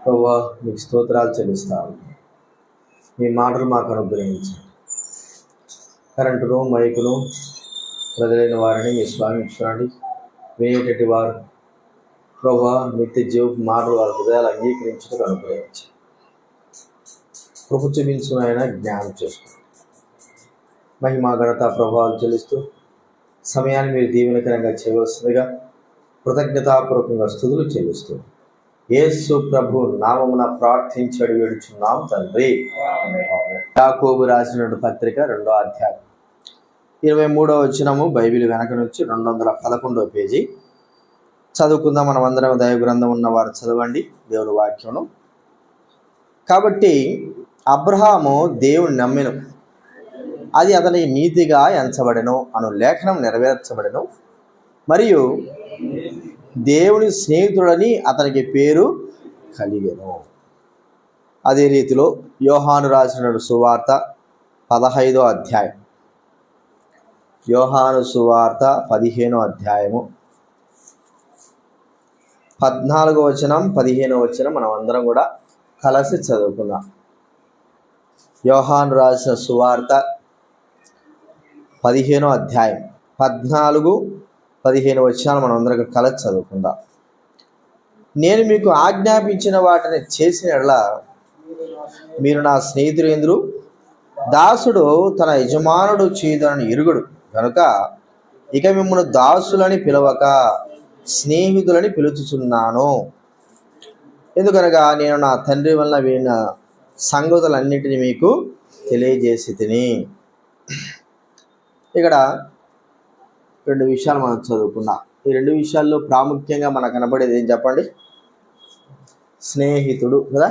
ప్రభువా మీకు స్తోత్రాలు చెల్లిస్తాము. మీ మాటలు మాకు అనుగ్రహించండి. కరెంటును మైకును ప్రజలైన వారిని మీ స్వామించండి. వినేటటువంటి వారు ప్రభువా నిత్య జీవపు మాటలు వారి హృదయాలు అంగీకరించడం అనుగ్రహించండి. కృప చూపించిన ఆయన జ్ఞానం చేసుకోండి. మహిమా ఘనత ప్రభావాలు చెల్లిస్తూ సమయాన్ని మీరు దీవెనకరంగా చేయవలసిందిగా కృతజ్ఞతాపూర్వకంగా స్తుతులు చెల్లిస్తూ యేసు ప్రభు నామమున ప్రార్థించడి వేడుచున్నాం తండ్రి. యాకోబు రాసినటువంటి పత్రిక 2వ అధ్యాయం 23వ వచనము బైబిల్ వెనక నుంచి 211వ పేజీ చదువుకుందాం. మనం అందరం దైవ గ్రంథం ఉన్నవారు చదవండి దేవుని వాక్యమును. కాబట్టి అబ్రహాము దేవుని నమ్మెను, అది అతనికి నీతిగా ఎంచబడెను అను లేఖనం నెరవేర్చబడెను, మరియు దేవుని స్నేహితుడని అతనికి పేరు కలిగెను. అదే రీతిలో యోహాను రాసిన సువార్త 15వ అధ్యాయం, యోహాను సువార్త 15వ అధ్యాయము 14వ వచనం 15వ వచనం మనం అందరం కూడా కలిసి చదువుకుందాం. యోహాను రాసిన సువార్త 15వ అధ్యాయం 14, 15 వచనాలు మనం అందరం కలిసి చదువుకుందాం. నేను మీకు ఆజ్ఞాపించిన వాటిని చేసిన యెడల మీరు నా స్నేహితులేందురు. దాసుడు తన యజమానుడు చేయదనని ఎరుగుడు కనుక ఇక మిమ్మల్ని దాసులని పిలవక స్నేహితులని పిలుచుచున్నాను. ఎందుకనగా నేను నా తండ్రి వలన విన్న సంగతులన్నిటినీ మీకు తెలియజేసి తిని. ఇక్కడ 2 విషయాలు మనం చదువుకున్నాం. ఈ 2 విషయాల్లో ప్రాముఖ్యంగా మనకు కనబడేది ఏం చెప్పండి? స్నేహితుడు కదా.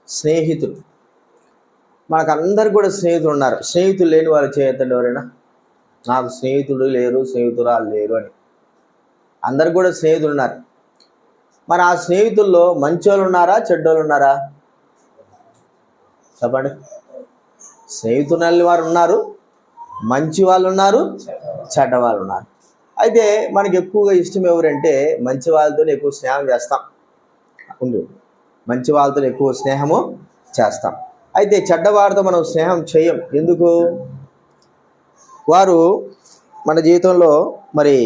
స్నేహితుడు మనకు అందరు కూడా స్నేహితులు ఉన్నారు. స్నేహితులు లేని వారు చేయొద్దండి ఎవరైనా. నాకు స్నేహితుడు లేరు, స్నేహితురాలు లేరు అని. అందరు కూడా స్నేహితులు ఉన్నారు. మరి ఆ స్నేహితుల్లో మంచోళ్ళు ఉన్నారా, చెడ్డోళ్ళు ఉన్నారా చెప్పండి. స్నేహితులు వారు ఉన్నారు, మంచి వాళ్ళు ఉన్నారు, చెడ్డ వాళ్ళు ఉన్నారు. అయితే మనకి ఎక్కువగా ఇష్టం ఎవరంటే మంచి వాళ్ళతో ఎక్కువ స్నేహం చేస్తాం. మంచి వాళ్ళతో ఎక్కువ స్నేహము చేస్తాం. అయితే చెడ్డవారితో మనం స్నేహం చేయం. ఎందుకు? వారు మన జీవితంలో మరి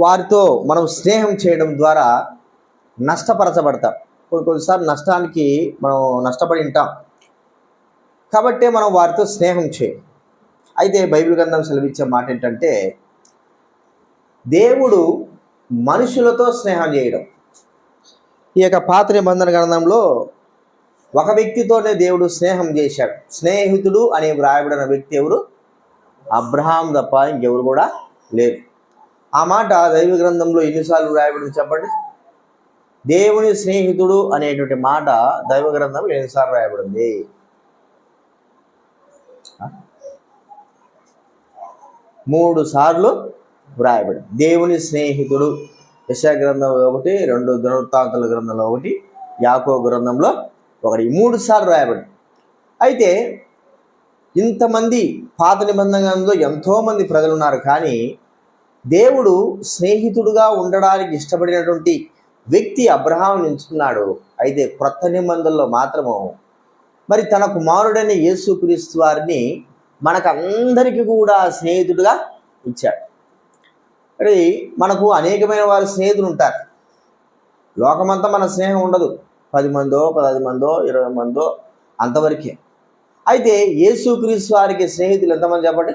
వారితో మనం స్నేహం చేయడం ద్వారా నష్టపరచబడతాం. కొన్నిసార్లు నష్టానికి మనం నష్టపడి ఉంటాం. కాబట్టే మనం వారితో స్నేహం చేయం. అయితే బైబిల్ గ్రంథం సెలవిచ్చే మాట ఏంటంటే దేవుడు మనుషులతో స్నేహం చేయడం. ఈ యొక్క పాత నిబంధన గ్రంథంలో ఒక వ్యక్తితోనే దేవుడు స్నేహం చేశాడు. స్నేహితుడు అని వ్రాయబడిన వ్యక్తి ఎవరు? అబ్రహాం తప్ప ఇంకెవరు కూడా లేరు. ఆ మాట దైవ గ్రంథంలో ఎన్నిసార్లు వ్రాయబడింది చెప్పండి? దేవుని స్నేహితుడు అనేటువంటి మాట దైవ గ్రంథంలో ఎన్నిసార్లు వ్రాయబడింది? 3 సార్లు వ్రాయబడింది. దేవుని స్నేహితుడు యెషయా గ్రంథంలో 1, 2 దినవృత్తాంతాల గ్రంథంలో 1, యాకోబు గ్రంథంలో 1, 3 సార్లు వ్రాయబడింది. అయితే ఇంతమంది పాత నిబంధనలో ఎంతోమంది ప్రజలు ఉన్నారు. కానీ దేవుడు స్నేహితుడుగా ఉండడానికి ఇష్టపడినటువంటి వ్యక్తి అబ్రహామును ఎంచుకున్నాడు. అయితే క్రొత్త నిబంధనలో మాత్రము మరి తన కుమారుడైన యేసుక్రీస్తు వారిని మనకందరికీ కూడా స్నేహితుడుగా ఇచ్చాడు. మరి మనకు అనేకమైన వారి స్నేహితులు ఉంటారు. లోకమంతా మన స్నేహం ఉండదు. 10 మందో 15 మందో 20 మందో అంతవరకే. అయితే యేసుక్రీస్తు వారికి స్నేహితులు ఎంతమంది చెప్పండి?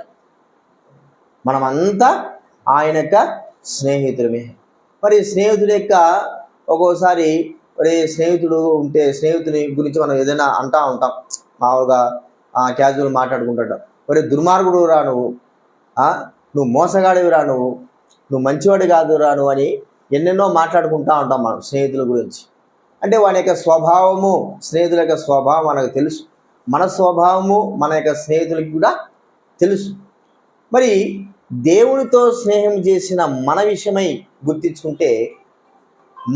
మనమంతా ఆయన యొక్క స్నేహితులమే. మరి స్నేహితుడి యొక్క ఒక్కోసారి మరి స్నేహితుడు ఉంటే స్నేహితుని గురించి మనం ఏదైనా అంటూ ఉంటాం. మామూలుగా క్యాజువల్ మాట్లాడుకుంటాం. మరి దుర్మార్గుడు రా నువ్వు మోసగాడివి రా నువ్వు మంచివాడి కాదు రా అని ఎన్నెన్నో మాట్లాడుకుంటూ ఉంటాం మనం స్నేహితుల గురించి. అంటే వాని యొక్క స్వభావము, స్నేహితుల యొక్క స్వభావం మనకు తెలుసు. మన స్వభావము మన యొక్క స్నేహితులకి కూడా తెలుసు. మరి దేవునితో స్నేహం చేసిన మన విషయమై గుర్తించుకుంటే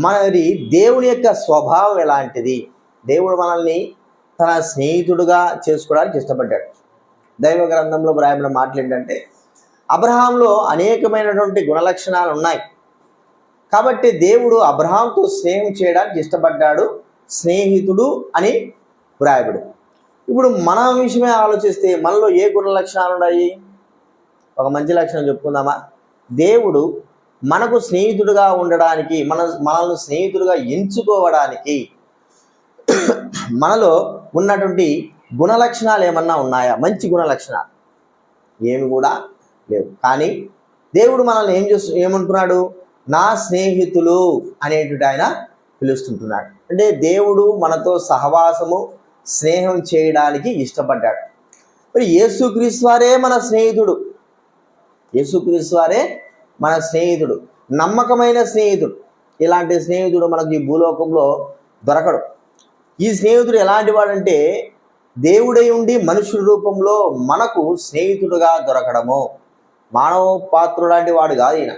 మరి దేవుని యొక్క స్వభావం ఎలాంటిది? దేవుడు మనల్ని తన స్నేహితుడుగా చేసుకోవడానికి ఇష్టపడ్డాడు. దైవ గ్రంథంలో వ్రాయబడిన మాటలు ఏంటంటే అబ్రహాంలో అనేకమైనటువంటి గుణలక్షణాలు ఉన్నాయి. కాబట్టి దేవుడు అబ్రహాంతో స్నేహం చేయడానికి ఇష్టపడ్డాడు, స్నేహితుడు అని వ్రాయబడి. ఇప్పుడు మన విషయమే ఆలోచిస్తే మనలో ఏ గుణ లక్షణాలు ఉన్నాయి? ఒక మంచి లక్షణం చెప్పుకుందామా? దేవుడు మనకు స్నేహితుడుగా ఉండడానికి, మనల్ని స్నేహితుడుగా ఎంచుకోవడానికి మనలో ఉన్నటువంటి గుణ లక్షణాలు ఏమన్నా ఉన్నాయా? మంచి గుణ లక్షణాలు ఏమి కూడా లేవు. కానీ దేవుడు మనల్ని ఏమంటున్నాడు? నా స్నేహితులు అనేటువంటి ఆయన పిలుస్తుంటున్నాడు. అంటే దేవుడు మనతో సహవాసము, స్నేహం చేయడానికి ఇష్టపడ్డాడు. మరి యేసుక్రీస్తు వారే మన స్నేహితుడు. యేసుక్రీస్తు వారే మన స్నేహితుడు, నమ్మకమైన స్నేహితుడు. ఇలాంటి స్నేహితుడు మనకు ఈ భూలోకంలో దొరకడు. ఈ స్నేహితుడు ఎలాంటి వాడంటే దేవుడై ఉండి మనుషుల రూపంలో మనకు స్నేహితుడుగా దొరకడము. మానవ పాత్రుడు లాంటి వాడు కాదు ఈయన.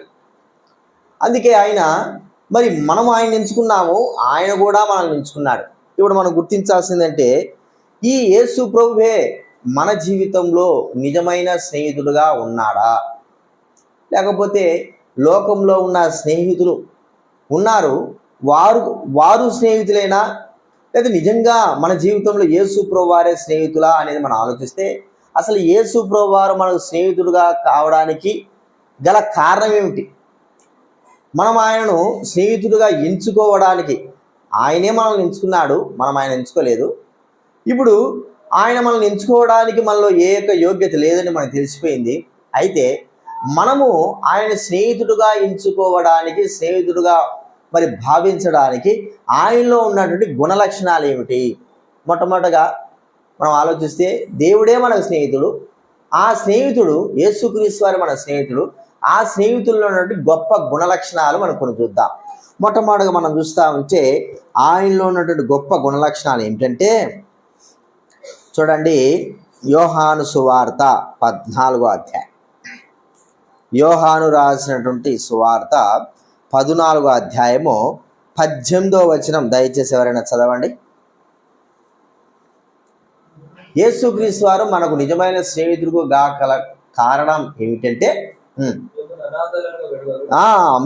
అందుకే ఆయన మరి మనం ఆయన ఎంచుకున్నాము, ఆయన కూడా మనల్ని ఎంచుకున్నాడు. ఇప్పుడు మనం గుర్తించాల్సిందంటే ఈ యేసు ప్రభువే మన జీవితంలో నిజమైన స్నేహితుడుగా ఉన్నాడా? లేకపోతే లోకంలో ఉన్న స్నేహితులు ఉన్నారు, వారు స్నేహితులైనా, లేదా నిజంగా మన జీవితంలో యేసు ప్రభు వారే స్నేహితులా అనేది మనం ఆలోచిస్తే అసలు యేసు ప్రభు వారు మనకు స్నేహితుడుగా కావడానికి గల కారణం ఏమిటి? మనం ఆయనను స్నేహితుడిగా ఎంచుకోవడానికి ఆయనే మనల్ని ఎంచుకున్నాడు, మనం ఆయన ఎంచుకోలేదు. ఇప్పుడు ఆయన మనల్ని ఎంచుకోవడానికి మనలో ఏ యొక్క యోగ్యత లేదని మనకు తెలిసిపోయింది. అయితే మనము ఆయన స్నేహితుడుగా ఎంచుకోవడానికి, స్నేహితుడుగా మరి భావించడానికి ఆయనలో ఉన్నటువంటి గుణ లక్షణాలు ఏమిటి? మొట్టమొదటగా మనం ఆలోచిస్తే దేవుడే మనకు స్నేహితుడు. ఆ స్నేహితుడు యేసుక్రీస్తు వారు మన స్నేహితుడు. ఆ స్నేహితుల్లో ఉన్నటువంటి గొప్ప గుణ లక్షణాలు మనం కొన్ని చూద్దాం. మొట్టమొదటిగా మనం చూస్తా ఉంటే ఆయనలో ఉన్నటువంటి గొప్ప గుణ లక్షణాలు ఏంటంటే చూడండి, యోహాను సువార్త 14వ అధ్యాయం. యోహాను రాసినటువంటి సువార్త 14వ అధ్యాయము 18వ వచనం దయచేసి ఎవరైనా చదవండి. యేసుక్రీస్తు వారు మనకు నిజమైన స్నేహితుడుగా గల కారణం ఏమిటంటే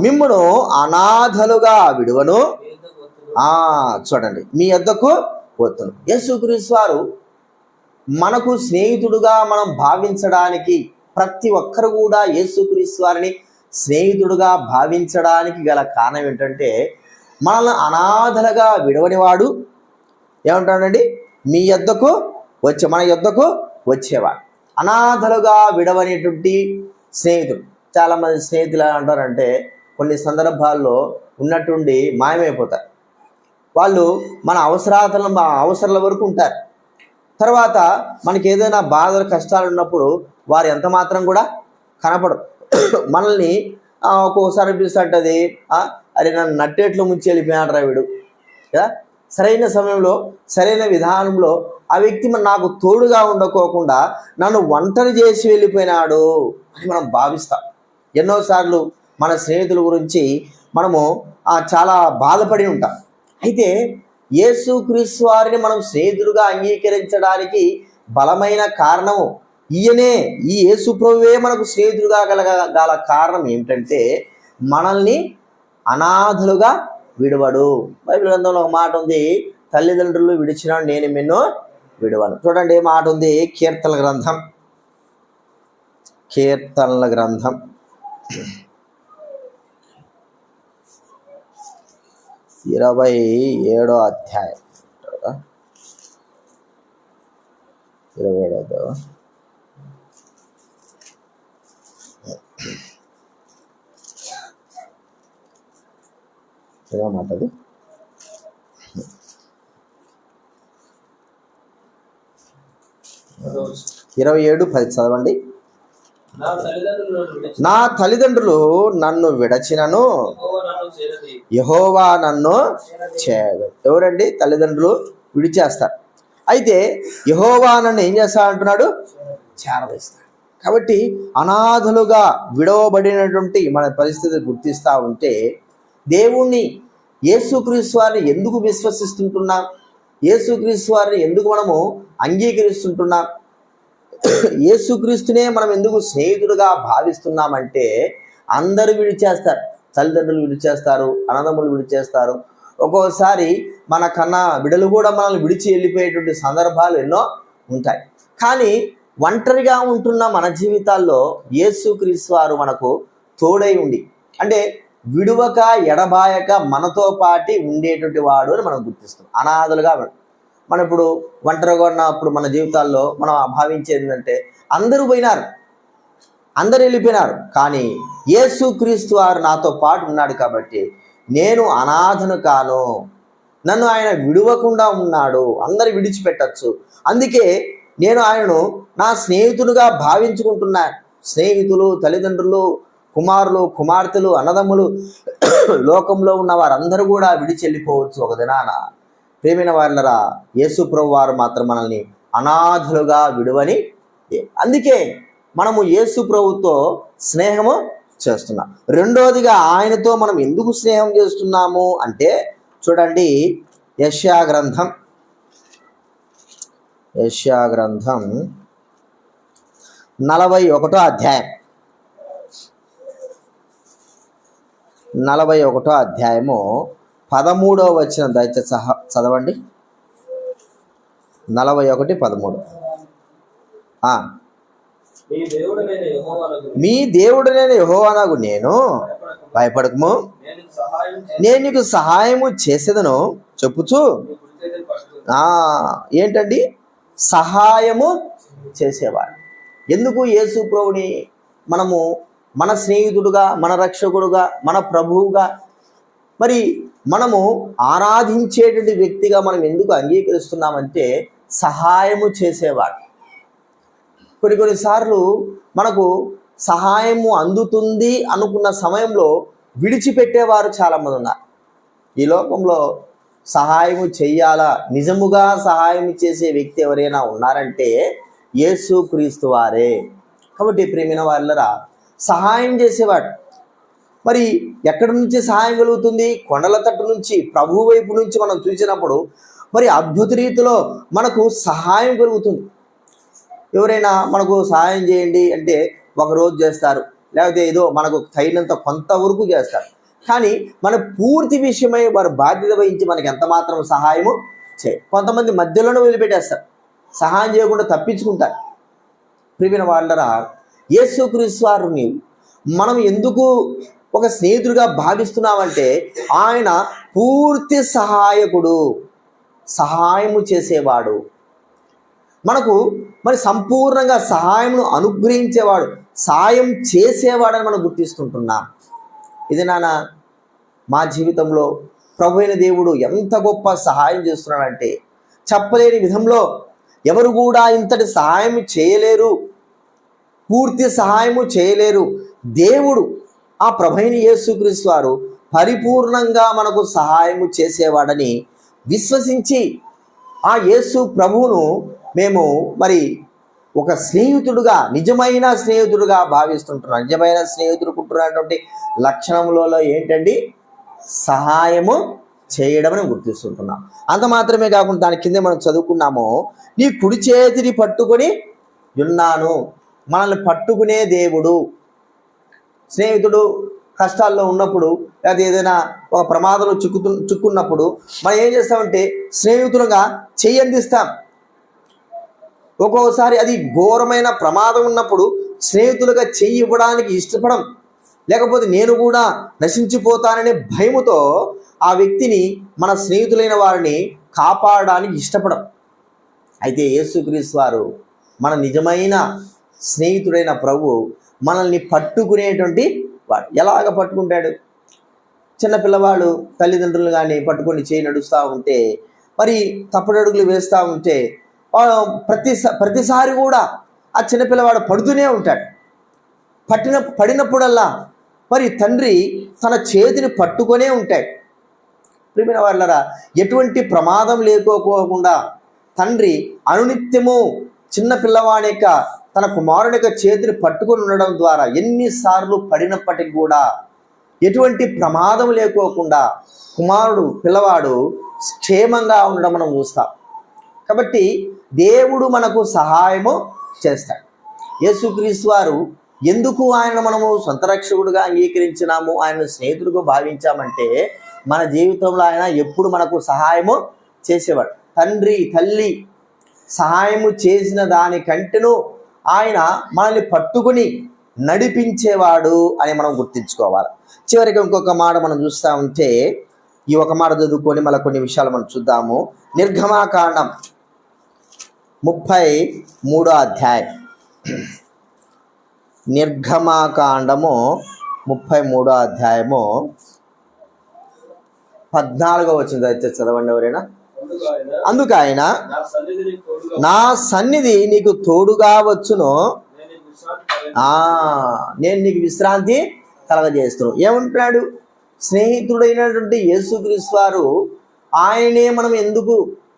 మిమ్మును అనాథలుగా విడువను, చూడండి, మీ యొద్దకు వత్తును. యేసుక్రీస్తు వారు మనకు స్నేహితుడుగా మనం భావించడానికి, ప్రతి ఒక్కరు కూడా యేసుక్రీస్తు వారిని స్నేహితుడుగా భావించడానికి గల కారణం ఏంటంటే మనల్ని అనాథలుగా విడవనివాడు. ఏమంటాడండి? మీ యొద్దకు మన యొద్దకు వచ్చేవాడు. అనాథలుగా విడవనేటువంటి స్నేహితుడు. చాలామంది స్నేహితులు ఎలా అంటారంటే కొన్ని సందర్భాల్లో ఉన్నట్టుండి మాయమైపోతారు. వాళ్ళు మన అవసరాల వరకు ఉంటారు. తర్వాత మనకి ఏదైనా బాధలు, కష్టాలు ఉన్నప్పుడు వారు ఎంత మాత్రం కూడా కనపడరు. మనల్ని ఒక్కొక్కసారి అనిపిస్తుంటుంది, అరే నన్ను నట్టేట్లు ముంచి వెళ్ళిపోయాడు రా వీడు కదా. సరైన సమయంలో, సరైన విధానంలో ఆ వ్యక్తి నాకు తోడుగా ఉండకోకుండా నన్ను ఒంటరి చేసి వెళ్ళిపోయినాడు అని మనం భావిస్తాం. ఎన్నోసార్లు మన స్నేహితుల గురించి మనము చాలా బాధపడి ఉంటాం. అయితే యేసుక్రీస్తు వారిని మనం స్నేహితుడుగా అంగీకరించడానికి బలమైన కారణము ఈయనే. ఈ యేసు ప్రభువే మనకు స్నేహితుడుగా గల కారణం ఏమిటంటే మనల్ని అనాథలుగా విడవడు. బైబిల్ గ్రంథంలో ఒక మాట ఉంది, తల్లిదండ్రులు విడిచిన నేను నిన్ను విడవను. చూడండి ఏ మాట ఉంది, కీర్తనల గ్రంథం 27వ అధ్యాయం 27వ మాటది 27:10 చదవండి. నా తల్లిదండ్రులు నన్ను విడచినను యెహోవా నన్ను చేరదు. ఎవరండి? తల్లిదండ్రులు విడిచేస్తారు. అయితే యెహోవా నన్ను ఏం చేస్తా అంటున్నాడు? చేరవేస్తాడు. కాబట్టి అనాథలుగా విడవబడినటువంటి మన పరిస్థితి గుర్తిస్తూ ఉంటే దేవుణ్ణి, యేసుక్రీస్తు వారిని ఎందుకు విశ్వసిస్తుంటున్నాం? యేసుక్రీస్తు వారిని ఎందుకు మనము అంగీకరిస్తుంటున్నాం? యేసుక్రీస్తునే మనం ఎందుకు స్నేహితుడుగా భావిస్తున్నామంటే అందరూ విడిచేస్తారు. తల్లిదండ్రులు విడిచేస్తారు, అన్నదమ్ములు విడిచేస్తారు. ఒక్కోసారి మన కన్నా బిడ్డలు కూడా మనల్ని విడిచి వెళ్ళిపోయేటువంటి సందర్భాలు ఎన్నో ఉంటాయి. కానీ ఒంటరిగా ఉంటున్న మన జీవితాల్లో యేసుక్రీస్తు వారు మనకు తోడై ఉండి, అంటే విడువక ఎడబాయక మనతో పాటి ఉండేటువంటి వాడు అని మనం గుర్తిస్తాం. అనాథలుగా మనం ఇప్పుడు ఒంటరిగా ఉన్నప్పుడు మన జీవితాల్లో మనం భావించేది ఏంటంటే అందరూ పోయినారు, అందరు వెళ్ళిపోయినారు, కానీ యేసుక్రీస్తు వారు నాతో పాటు ఉన్నాడు కాబట్టి నేను అనాథను కాను, నన్ను ఆయన విడువకుండా ఉన్నాడు, అందరు విడిచిపెట్టచ్చు. అందుకే నేను ఆయనను నా స్నేహితుడుగా భావించుకుంటున్నాను. స్నేహితులు, తల్లిదండ్రులు, కుమారులు, కుమార్తెలు, అన్నదమ్ములు, లోకంలో ఉన్న వారందరూ కూడా విడిచి వెళ్ళిపోవచ్చు ఒక దినాన. ప్రేమైన వారులరా, యేసు ప్రభు వారు మాత్రం మనల్ని అనాథలుగా విడువని. అందుకే మనము యేసు ప్రభుతో స్నేహము చేస్తున్నాం. రెండోదిగా ఆయనతో మనం ఎందుకు స్నేహం చేస్తున్నాము అంటే చూడండి, యెషయా గ్రంథం 41వ అధ్యాయం 41వ అధ్యాయము 13వ వచనం దయచేసి చదవండి. 41:13. మీ దేవుడనైన యెహోవానగు నేను భయపడకము, నేను నీకు సహాయము చేసేదను చెప్పుచు. ఏంటండి? సహాయము చేసేవాడు. ఎందుకు యేసు ప్రభుని మనము మన స్నేహితుడుగా, మన రక్షకుడుగా, మన ప్రభువుగా, మరి మనము ఆరాధించేటువంటి వ్యక్తిగా మనం ఎందుకు అంగీకరిస్తున్నామంటే సహాయము చేసేవాడు. కొన్నిసార్లు మనకు సహాయము అందుతుంది అనుకున్న సమయంలో విడిచిపెట్టేవారు చాలామంది ఉన్నారు. ఈ లోకంలో సహాయము చెయ్యాలా, నిజముగా సహాయం చేసే వ్యక్తి ఎవరైనా ఉన్నారంటే యేసుక్రీస్తు వారే. కాబట్టి ప్రేమైన వాళ్ళరా, సహాయం చేసేవాడు. మరి ఎక్కడి నుంచి సహాయం కలుగుతుంది? కొండల తట్టు నుంచి, ప్రభు వైపు నుంచి మనం చూసినప్పుడు మరి అద్భుత రీతిలో మనకు సహాయం కలుగుతుంది. ఎవరైనా మనకు సహాయం చేయండి అంటే ఒకరోజు చేస్తారు, లేకపోతే ఏదో మనకు తగినంత కొంతవరకు చేస్తారు. కానీ మన పూర్తి విషయమై వారు బాధ్యత వహించి మనకి ఎంత మాత్రం సహాయము చేయ. కొంతమంది మధ్యలోనే వదిలిపెట్టేస్తారు, సహాయం చేయకుండా తప్పించుకుంటారు. ప్రియమైన వాళ్ళరా, యేసుక్రీస్తు వారిని మనం ఎందుకు ఒక స్నేహితుడిగా భావిస్తున్నామంటే ఆయన పూర్తి సహాయకుడు, సహాయము చేసేవాడు, మనకు మరి సంపూర్ణంగా సహాయమును అనుగ్రహించేవాడు, సాయం చేసేవాడని మనం గుర్తిస్తుంటున్నాం. ఇది నాన్న మా జీవితంలో ప్రభు అయిన దేవుడు ఎంత గొప్ప సహాయం చేస్తున్నాడంటే చెప్పలేని విధంలో ఎవరు కూడా ఇంతటి సహాయం చేయలేరు, పూర్తి సహాయము చేయలేరు. దేవుడు ఆ ప్రభు అయిన యేసుక్రీస్తు వారు పరిపూర్ణంగా మనకు సహాయము చేసేవాడని విశ్వసించి ఆ యేసు ప్రభువును మేము మరి ఒక స్నేహితుడుగా, నిజమైన స్నేహితుడుగా భావిస్తుంటున్నాం. నిజమైన స్నేహితుడు ఉంటున్నటువంటి లక్షణములలో ఏంటండి? సహాయము చేయడం అని గుర్తిస్తుంటున్నాం. అంత మాత్రమే కాకుండా దాని కింద మనం చదువుకున్నాము, నీ కుడి చేతిని పట్టుకొని ఉన్నాను. మనల్ని పట్టుకునే దేవుడు. స్నేహితుడు కష్టాల్లో ఉన్నప్పుడు, లేదా ఏదైనా ఒక ప్రమాదంలో చిక్కున్నప్పుడు మనం ఏం చేస్తామంటే స్నేహితులుగా చెయ్యి అందిస్తాం. ఒక్కొక్కసారి అది ఘోరమైన ప్రమాదం ఉన్నప్పుడు స్నేహితులుగా చెయ్యి ఇవ్వడానికి ఇష్టపడం, లేకపోతే నేను కూడా నశించిపోతాననే భయముతో ఆ వ్యక్తిని, మన స్నేహితులైన వారిని కాపాడడానికి ఇష్టపడం. అయితే యేసుక్రీస్తు వారు మన నిజమైన స్నేహితుడైన ప్రభు మనల్ని పట్టుకునేటువంటి వాడు. ఎలాగ పట్టుకుంటాడు? చిన్నపిల్లవాడు తల్లిదండ్రులు కానీ పట్టుకొని చేయి నడుస్తూ ఉంటే, మరి తప్పుడడుగులు వేస్తూ ఉంటే ప్రతిసారి కూడా ఆ చిన్నపిల్లవాడు పడుతూనే ఉంటాడు. పడినప్పుడల్లా మరి తండ్రి తన చేతిని పట్టుకొనే ఉంటాడు. ప్రియమైన వాళ్ళరా, ఎటువంటి ప్రమాదం లేకోకుండా తండ్రి అనునిత్యము చిన్న పిల్లవాడి యొక్క, తన కుమారుని యొక్క చేతిని పట్టుకొని ఉండడం ద్వారా ఎన్నిసార్లు పడినప్పటికి కూడా ఎటువంటి ప్రమాదం లేకోకుండా పిల్లవాడు క్షేమంగా ఉండడం మనం చూస్తాం. కాబట్టి దేవుడు మనకు సహాయము చేస్తాడు. యేసుక్రీస్తు వారు ఎందుకు ఆయన మనము సొంత రక్షకుడుగా అంగీకరించినాము, ఆయన స్నేహితుడిగా భావించామంటే మన జీవితంలో ఆయన ఎప్పుడు మనకు సహాయము చేసేవాడు. తండ్రి తల్లి సహాయము చేసిన దానికంటేను ఆయన మనల్ని పట్టుకుని నడిపించేవాడు అని మనం గుర్తించుకోవాలి. చివరికి ఇంకొక మాట మనం చూస్తూ ఉంటే, ఈ ఒక మాట చదువుకొని మళ్ళీ కొన్ని విషయాలు మనం చూద్దాము. నిర్గమాకాండం 33వ అధ్యాయం. నిర్గమాకాండము 33వ అధ్యాయము 14వ వచనం అయితే చదవండి ఎవరైనా. అందుకు ఆయన, నా సన్నిధి నీకు తోడుగా వచ్చును, నేను నీకు విశ్రాంతి కలగజేస్తున్నాను. ఏమంటున్నాడు? స్నేహితుడైనటువంటి యేసుక్రీస్తు వారు ఆయనే మనం ఎందుకు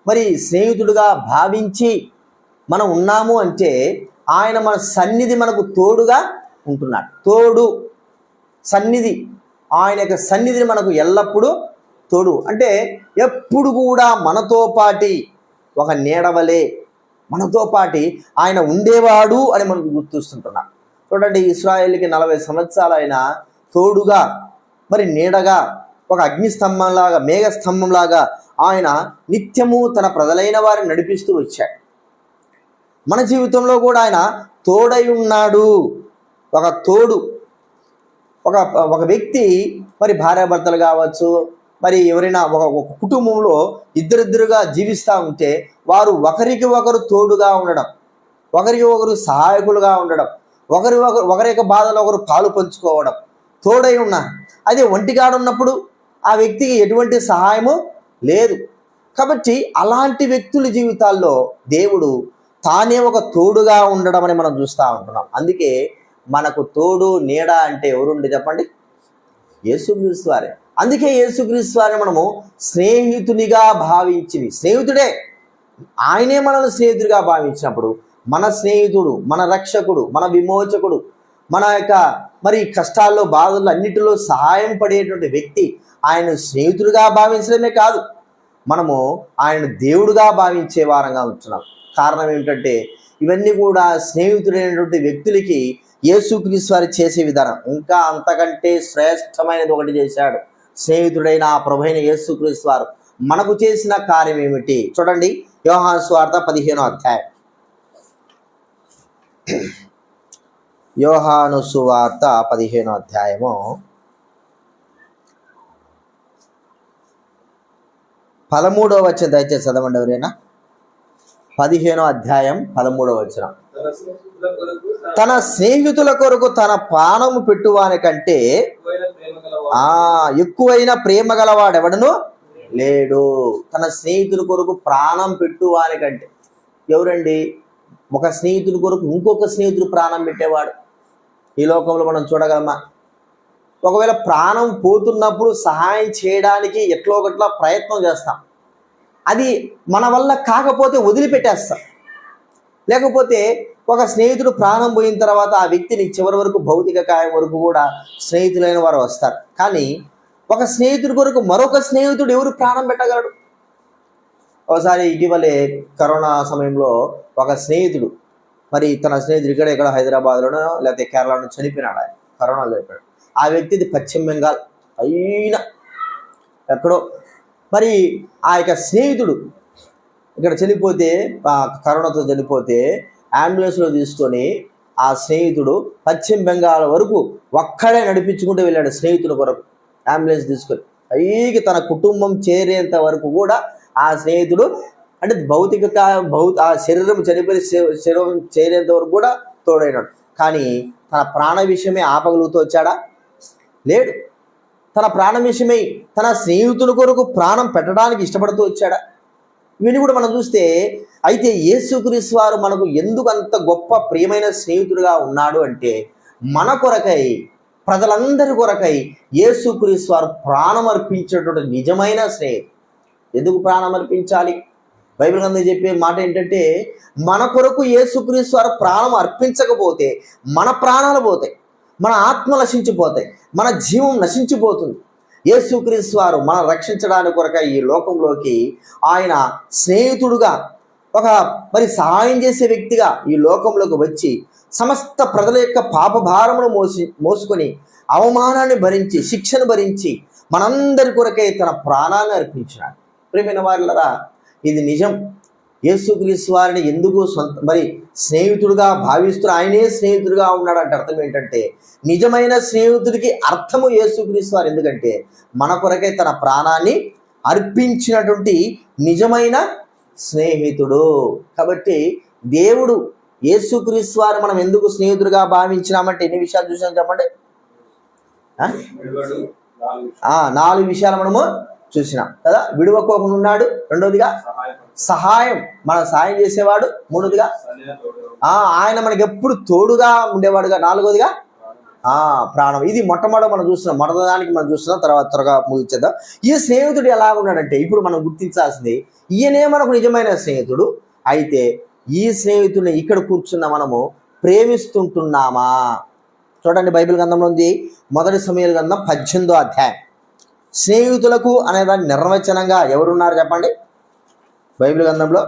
మరి స్నేహితుడుగా భావించి మనం ఉన్నాము అంటే, ఆయన మన సన్నిధి మనకు తోడుగా ఉంటున్నాడు. తోడు సన్నిధి, ఆయన యొక్క సన్నిధిని మనకు ఎల్లప్పుడూ తోడు అంటే ఎప్పుడు కూడా మనతో పాటి ఒక నీడవలే మనతో పాటి ఆయన ఉండేవాడు అని మనకు గుర్తిస్తుంటున్నాం. చూడండి, ఇశ్రాయేలుకి 40 సంవత్సరాలు ఆయన తోడుగా మరి నీడగా ఒక అగ్నిస్తంభంలాగా మేఘస్తంభంలాగా ఆయన నిత్యము తన ప్రజలైన వారిని నడిపిస్తూ వచ్చాడు. మన జీవితంలో కూడా ఆయన తోడై ఉన్నాడు. ఒక తోడు, ఒక వ్యక్తి మరి భార్యాభర్తలు కావచ్చు, మరి ఎవరైనా ఒక కుటుంబంలో ఇద్దరిద్దరుగా జీవిస్తూ ఉంటే వారు ఒకరికి ఒకరు తోడుగా ఉండడం, ఒకరికి ఒకరు సహాయకులుగా ఉండడం, ఒకరి యొక్క బాధలో ఒకరు పాలు పంచుకోవడం, తోడై ఉన్నారు. అదే ఒంటిగాడు ఉన్నప్పుడు ఆ వ్యక్తికి ఎటువంటి సహాయము లేదు. కాబట్టి అలాంటి వ్యక్తుల జీవితాల్లో దేవుడు తానే ఒక తోడుగా ఉండడం అని మనం చూస్తూ ఉంటున్నాం. అందుకే మనకు తోడు నీడ అంటే ఎవరుండి చెప్పండి? యేసుక్రీస్తు వారే. అందుకే యేసుక్రీస్తు వారిని మనము స్నేహితునిగా భావించింది, స్నేహితుడే, ఆయనే మనల్ని స్నేహితుడిగా భావించినప్పుడు మన స్నేహితుడు, మన రక్షకుడు, మన విమోచకుడు, మన యొక్క మరి కష్టాల్లో బాధల్లో అన్నిటిలో సహాయం పడేటువంటి వ్యక్తి ఆయన స్నేహితుడిగా భావించడమే కాదు, మనము ఆయన దేవుడుగా భావించే వారంగా ఉంటున్నాం. కారణం ఏమిటంటే ఇవన్నీ కూడా స్నేహితుడైనటువంటి వ్యక్తులకి యేసుక్రీస్తు వారు చేసే విధానం. ఇంకా అంతకంటే శ్రేష్టమైనది ఒకటి చేశాడు. స్నేహితుడైన ఆ ప్రభువైన యేసుక్రీస్తు వారు మనకు చేసిన కార్యం ఏమిటి చూడండి. యోహాను సువార్త 15వ అధ్యాయం. యోహాను సువార్త 15వ అధ్యాయము 13వ వచనం దయచేసి చదవండి ఎవరైనా. 15వ అధ్యాయం 13వ వచనం. తన స్నేహితుల కొరకు తన ప్రాణము పెట్టువాని కంటే ఎక్కువైన ప్రేమ గలవాడెవడను లేడు. తన స్నేహితుల కొరకు ప్రాణం పెట్టువాని కంటే, ఎవరండి? ఒక స్నేహితుడి కొరకు ఇంకొక స్నేహితుడు ప్రాణం పెట్టేవాడు ఈ లోకంలో మనం చూడగలమా? ఒకవేళ ప్రాణం పోతున్నప్పుడు సహాయం చేయడానికి ఎట్లో ఒకట్లా ప్రయత్నం చేస్తాం, అది మన వల్ల కాకపోతే వదిలిపెట్టేస్తాం. లేకపోతే ఒక స్నేహితుడు ప్రాణం పోయిన తర్వాత ఆ వ్యక్తిని చివరి వరకు భౌతిక కాయం వరకు కూడా స్నేహితులైన వారు వస్తారు. కానీ ఒక స్నేహితుడి కొరకు మరొక స్నేహితుడు ఎవరు ప్రాణం పెట్టగలడు? ఒకసారి ఇటీవలే కరోనా సమయంలో ఒక స్నేహితుడు మరి తన స్నేహితుడు ఇక్కడ హైదరాబాద్లోనో లేకపోతే కేరళలో చనిపోయినాడు. ఆయన కరోనాలో చనిపోయాడు. ఆ వ్యక్తిది పశ్చిమ బెంగాల్ అయినా ఎక్కడో. మరి ఆ యొక్క స్నేహితుడు ఇక్కడ చనిపోతే, కరోనాతో చనిపోతే అంబులెన్స్లో తీసుకొని ఆ స్నేహితుడు పశ్చిమ బెంగాల్ వరకు ఒక్కడే నడిపించుకుంటూ వెళ్ళాడు. స్నేహితుల కొరకు అంబులెన్స్ తీసుకొని పైకి తన కుటుంబం చేరేంత వరకు కూడా ఆ స్నేహితుడు అంటే ఆ శరీరం చనిపోయి శరీరం చేరేంత వరకు కూడా తోడైనాడు. కానీ తన ప్రాణ విషయమే ఆపగలుగుతూ వచ్చాడా? లేడు. తన ప్రాణం విషయమై తన స్నేహితుల కొరకు ప్రాణం పెట్టడానికి ఇష్టపడుతూ వచ్చాడా? ఇవన్నీ కూడా మనం చూస్తే, అయితే యేసుక్రీస్తు వారు మనకు ఎందుకు అంత గొప్ప ప్రియమైన స్నేహితుడుగా ఉన్నాడు అంటే, మన కొరకై, ప్రజలందరి కొరకై యేసుక్రీస్తు వారు ప్రాణం అర్పించేటువంటి నిజమైన స్నేహితుడు. ఎందుకు ప్రాణం అర్పించాలి? బైబిల్ గ్రంథం చెప్పే మాట ఏంటంటే, మన కొరకు యేసుక్రీస్తు వారు ప్రాణం అర్పించకపోతే మన ప్రాణాలు పోతాయి, మన ఆత్మ నశించిపోతాయి, మన జీవం నశించిపోతుంది. యేసుక్రీస్తు వారు మనం రక్షించడానికి కొరక ఈ లోకంలోకి ఆయన స్నేహితుడుగా ఒక మరి సహాయం చేసే వ్యక్తిగా ఈ లోకంలోకి వచ్చి సమస్త ప్రజల యొక్క పాప భారమును మోసుకొని అవమానాన్ని భరించి శిక్షను భరించి మనందరి కొరకై తన ప్రాణాన్ని అర్పించినాడు. ప్రియమైన వారులారా, ఇది నిజం. యేసుక్రీస్తు వారిని ఎందుకు మరి స్నేహితుడుగా భావిస్తున్న ఆయనే స్నేహితుడుగా ఉన్నాడంటే అర్థం ఏంటంటే, నిజమైన స్నేహితుడికి అర్థము యేసుక్రీస్తు వారు. ఎందుకంటే మన కొరకై తన ప్రాణాన్ని అర్పించినటువంటి నిజమైన స్నేహితుడు. కాబట్టి దేవుడు యేసుక్రీస్తు వారు మనం ఎందుకు స్నేహితుడిగా భావించినామంటే ఎన్ని విషయాలు చూసాం చెప్పండి? 4 విషయాలు మనము చూసినాం కదా. విడువకోకుండా ఉన్నాడు, రెండోదిగా సహాయం, మన సహాయం చేసేవాడు, మూడోదిగా ఆయన మనకి ఎప్పుడు తోడుగా ఉండేవాడుగా, నాలుగోదిగా ప్రాణం. ఇది మొట్టమొదటి మనం చూస్తున్నాం, మొదటిదానికి మనం చూస్తున్నాం, తర్వాత త్వరగా ముగించేద్దాం. ఈ స్నేహితుడు ఎలా ఉన్నాడంటే ఇప్పుడు మనం గుర్తించాల్సింది, ఈయనే మనకు నిజమైన స్నేహితుడు. అయితే ఈ స్నేహితుడిని ఇక్కడ కూర్చున్న మనము ప్రేమిస్తుంటున్నామా? చూడండి, బైబిల్ గ్రంథంలో ఉంది, మొదటి సమూయేలు గ్రంథం 18వ అధ్యాయం. స్నేహితులకు అనేదాన్ని నిర్వచనంగా ఎవరున్నారు చెప్పండి బైబిల్ గ్రంథంలో?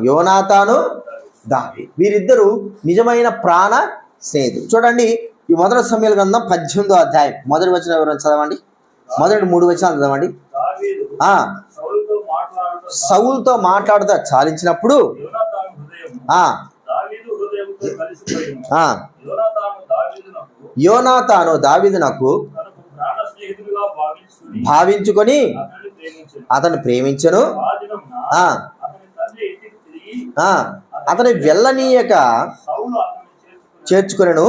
యోనాతాను, దావీదు. వీరిద్దరూ నిజమైన ప్రాణ స్నేహితులు. చూడండి, ఈ మొదటి సమూయేలు గ్రంథం 18వ అధ్యాయం మొదటి వచనం ఎవరైనా చదవండి. మొదటి 3 వచనాలు చదవండి. సౌలుతో మాట్లాడుతూ చాలించినప్పుడు యోనాతాను దావీదునకు భావించుకొని అతను ప్రేమించను, అతని వెళ్ళనీయక చేర్చుకొనెను,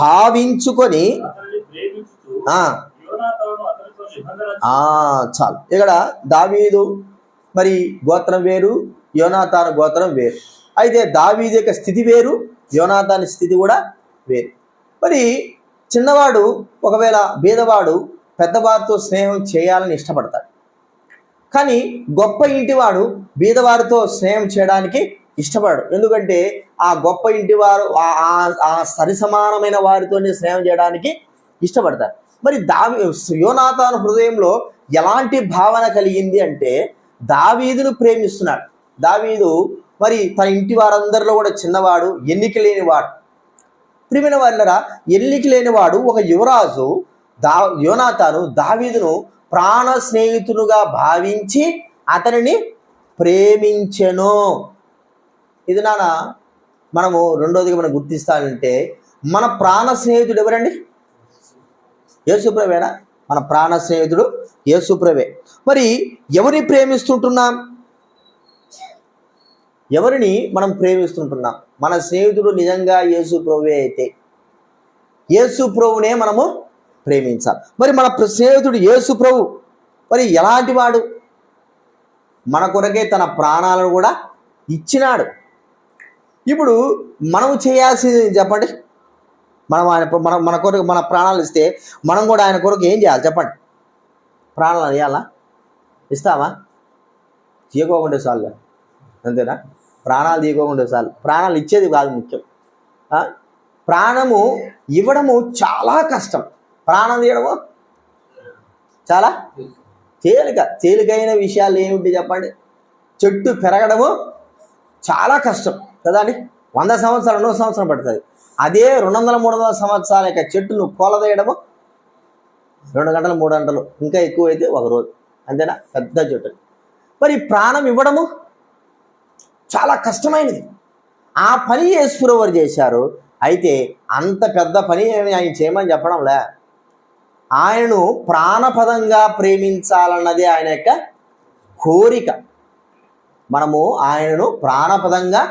భావించుకొని. చాలు. ఇక్కడ దావీదు మరి గోత్రం వేరు, యోనాతాను గోత్రం వేరు. అయితే దావీదు యొక్క స్థితి వేరు, యోనాతాను స్థితి కూడా వేరు. మరి చిన్నవాడు ఒకవేళ బీదవాడు పెద్దవారితో స్నేహం చేయాలని ఇష్టపడతాడు. కానీ గొప్ప ఇంటివాడు బీదవారితో స్నేహం చేయడానికి ఇష్టపడడు. ఎందుకంటే ఆ గొప్ప ఇంటివారు ఆ సరిసమానమైన వారితోనే స్నేహం చేయడానికి ఇష్టపడతారు. మరి యోనాతాను హృదయంలో ఎలాంటి భావన కలిగింది అంటే దావీదును ప్రేమిస్తున్నాడు. దావీదు మరి తన ఇంటి వారందరిలో కూడా చిన్నవాడు, ఎన్నిక లేనివాడు. ప్రియమైన వారులారా, ఎన్నిక లేనివాడు ఒక యువరాజు యోనాతాను దావీదును ప్రాణ స్నేహితునుగా భావించి అతనిని ప్రేమించెను. ఇది మనము రెండోదిగా మనం గుర్తిస్తానంటే మన ప్రాణ స్నేహితుడు ఎవరండి? యేసుప్రభేనా? మన ప్రాణ స్నేహితుడు యేసుప్రభే. మరి ఎవరిని ప్రేమిస్తుంటున్నాం? ఎవరిని మనం ప్రేమిస్తుంటున్నాం? మన స్నేహితుడు నిజంగా యేసుప్రభువే అయితే యేసుప్రభునే మనము ప్రేమించాలి. మరి మన స్నేహితుడు యేసుప్రభు మరి ఎలాంటి వాడు? మన కొరకే తన ప్రాణాలను కూడా ఇచ్చినాడు. ఇప్పుడు మనము చేయాల్సింది చెప్పండి. మన కొరకు మన ప్రాణాలు ఇస్తే మనం కూడా ఆయన కొరకు ఏం చేయాలి చెప్పండి? ప్రాణాలు ఇవ్వాలా? ఇస్తామా? తీయకోకుండా చాలు, అంతేనా? ప్రాణాలు తీయకోకుండా చాలు. ప్రాణాలు ఇచ్చేది కాదు ముఖ్యం. ప్రాణము ఇవ్వడము చాలా కష్టం, ప్రాణం తీయడము చాలా తేలికైన విషయాలు ఏమిటి చెప్పండి? చెట్టు పెరగడము చాలా కష్టం కదా అండి. 100 సంవత్సరాలు 100 సంవత్సరం పడుతుంది. అదే 200-300 సంవత్సరాల యొక్క చెట్టును కోలదేయడము 2 గంటలు 3 గంటలు, ఇంకా ఎక్కువ అయితే 1 రోజు, అంతేనా? పెద్ద చెట్టు. మరి ప్రాణం ఇవ్వడము చాలా కష్టమైనది. ఆ పని యేసుప్రభువు చేశారు. అయితే అంత పెద్ద పని ఆయన చేయమని చెప్పడంలే, ఆయనను ప్రాణపదంగా ప్రేమించాలన్నది ఆయన యొక్క కోరిక. మనము ఆయనను ప్రాణపదంగా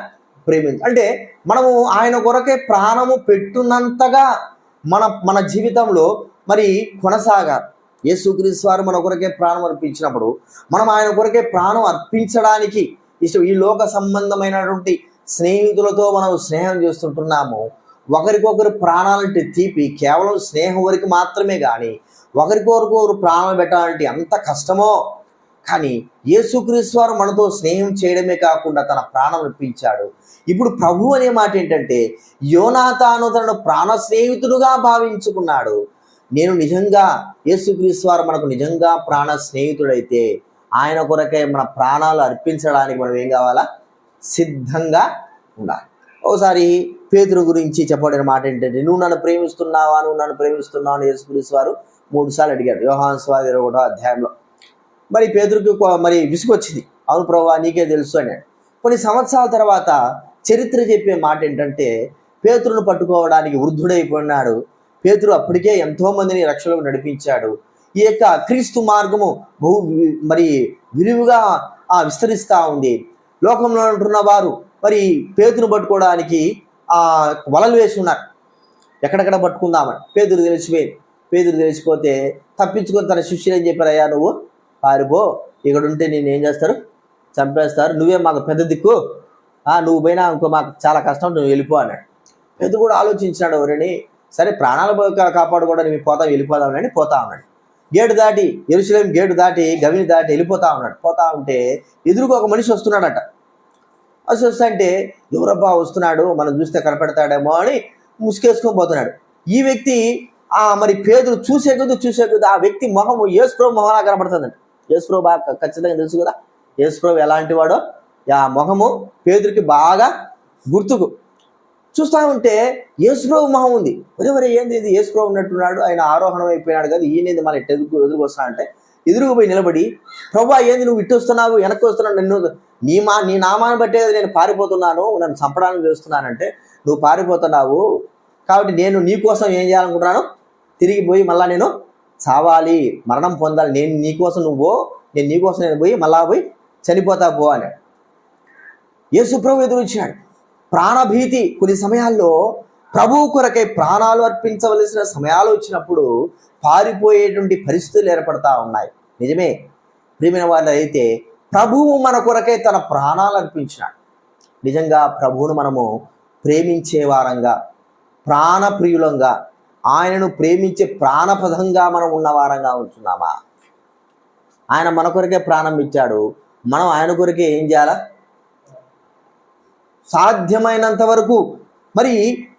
అంటే మనము ఆయన కొరకే ప్రాణము పెట్టున్నంతగా మన జీవితంలో మరి కొనసాగాలి. యేసుక్రీస్తు వారు మన కొరకే ప్రాణం అర్పించినప్పుడు మనం ఆయన కొరకే ప్రాణం అర్పించడానికి ఈ లోక సంబంధమైనటువంటి స్నేహితులతో మనం స్నేహం చేస్తుంటున్నాము. ఒకరికొకరు ప్రాణాలంటే తీపి కేవలం స్నేహం వరకు మాత్రమే, కానీ ఒకరికొకరు ప్రాణాలు పెట్టాలంటే ఎంత కష్టమో. కానీ యేసుక్రీస్తు వారు మనతో స్నేహం చేయడమే కాకుండా తన ప్రాణం అర్పించాడు. ఇప్పుడు ప్రభు అనే మాట ఏంటంటే యోనాతాను తనను ప్రాణ స్నేహితుడుగా భావించుకున్నాడు. నేను నిజంగా యేసుక్రీస్తు వారు మనకు నిజంగా ప్రాణ స్నేహితుడైతే ఆయన కొరకై మన ప్రాణాలు అర్పించడానికి మనం ఏం కావాలా? సిద్ధంగా ఉండాలి. ఒకసారి పేతురు గురించి చెప్పబడిన మాట ఏంటంటే, నువ్వు నన్ను ప్రేమిస్తున్నావా అని యేసుక్రీస్తు వారు 3 సార్లు అడిగాడు. యోహాను సువార్త 21వ అధ్యాయంలో. మరి పేతురుకి మరి విసుగొచ్చింది. అవును ప్రభువా, నీకే తెలుసు అన్నాడు. కొన్ని సంవత్సరాల తర్వాత చరిత్ర చెప్పే మాట ఏంటంటే, పేతురును పట్టుకోవడానికి వృద్ధుడైపోయినాడు. పేతురు అప్పటికే ఎంతో మందిని రక్షణకు నడిపించాడు. ఈ యొక్క క్రీస్తు మార్గము మరి విరివిగా విస్తరిస్తూ ఉంది. లోకంలో ఉంటున్న వారు మరి పేతురును పట్టుకోవడానికి వలలు వేసి ఉన్నారు. ఎక్కడెక్కడ పట్టుకుందామని. పేతురు తెలిసిపోతే తప్పించుకొని తన శిష్యులు ఏం చెప్పారు? అయ్యా, నువ్వు పారిపో, ఇక్కడ ఉంటే నేను ఏం చేస్తారు? చంపేస్తారు. నువ్వే మాకు పెద్ద దిక్కు, నువ్వు పోయినా ఇంకో మాకు చాలా కష్టం, నువ్వు వెళ్ళిపో అన్నాడు. పేతురు కూడా ఆలోచించినాడు, ఎవరిని సరే ప్రాణాలు కాపాడుకోవడానికి వెళ్ళిపోదామని పోతా ఉన్నాడు. యెరూషలేము గేటు దాటి గవిని దాటి వెళ్ళిపోతా ఉన్నాడు. పోతా ఉంటే ఎదురుగా ఒక మనిషి వస్తున్నాడట. వస్తుంటే ఎవరబ్బా వస్తున్నాడు, మనం చూస్తే కనపడతాడేమో అని ముసుకేసుకొని పోతున్నాడు. ఈ వ్యక్తి మరి పేతురు చూసే కొద్ది ఆ వ్యక్తి మొహము యేసుప్రభు మొహంలా కనపడుతుందంట. యేసుప్రభు బాగా ఖచ్చితంగా తెలుసు కదా యేసుప్రభు ఎలాంటి వాడో. ఆ మొహము పేతురికి బాగా గుర్తుకు. చూస్తూ ఉంటే యేసుప్రభు మొహం ఉంది. ఎవరెవరే ఏంది ఇది, యేసుప్రభు ఉన్నట్టున్నాడు, ఆయన ఆరోహణం అయిపోయినాడు కదా, ఈయనేది మళ్ళీ ఎదురుకు వస్తున్నాడంటే ఎదురుకు పోయి నిలబడి, ప్రభువా ఏంది నువ్వు ఇటు వస్తున్నావు, వెనక్కి వస్తున్నావు, నన్ను నీ నామాన్ని బట్టే నేను పారిపోతున్నాను, నన్ను చంపడానికి చేస్తున్నానంటే నువ్వు పారిపోతున్నావు కాబట్టి నేను నీ కోసం ఏం చేయాలనుకుంటున్నాను? తిరిగి పోయి మళ్ళీ నేను చావాలి, మరణం పొందాలి. నేను నీకోసం నేను పోయి మళ్ళా పోయి చనిపోతా పో అన్నాడు. యేసుప్రభు ఎదురొచ్చాడు. ప్రాణభీతి కొన్ని సమయాల్లో ప్రభువు కొరకై ప్రాణాలు అర్పించవలసిన సమయాలు వచ్చినప్పుడు పారిపోయేటువంటి పరిస్థితులు ఏర్పడతా ఉన్నాయి. నిజమే ప్రియమైన వాళ్ళు. అయితే ప్రభువు మన కొరకై తన ప్రాణాలు అర్పించినాడు. నిజంగా ప్రభువును మనము ప్రేమించే వారంగా, ప్రాణప్రియులంగా, ఆయనను ప్రేమించే ప్రాణపదంగా మనం ఉన్న వారంగా ఉంటున్నామా? ఆయన మన కొరకే ప్రాణం ఇచ్చాడు. మనం ఆయన కొరకే ఏం చేయాలా? సాధ్యమైనంత వరకు మరి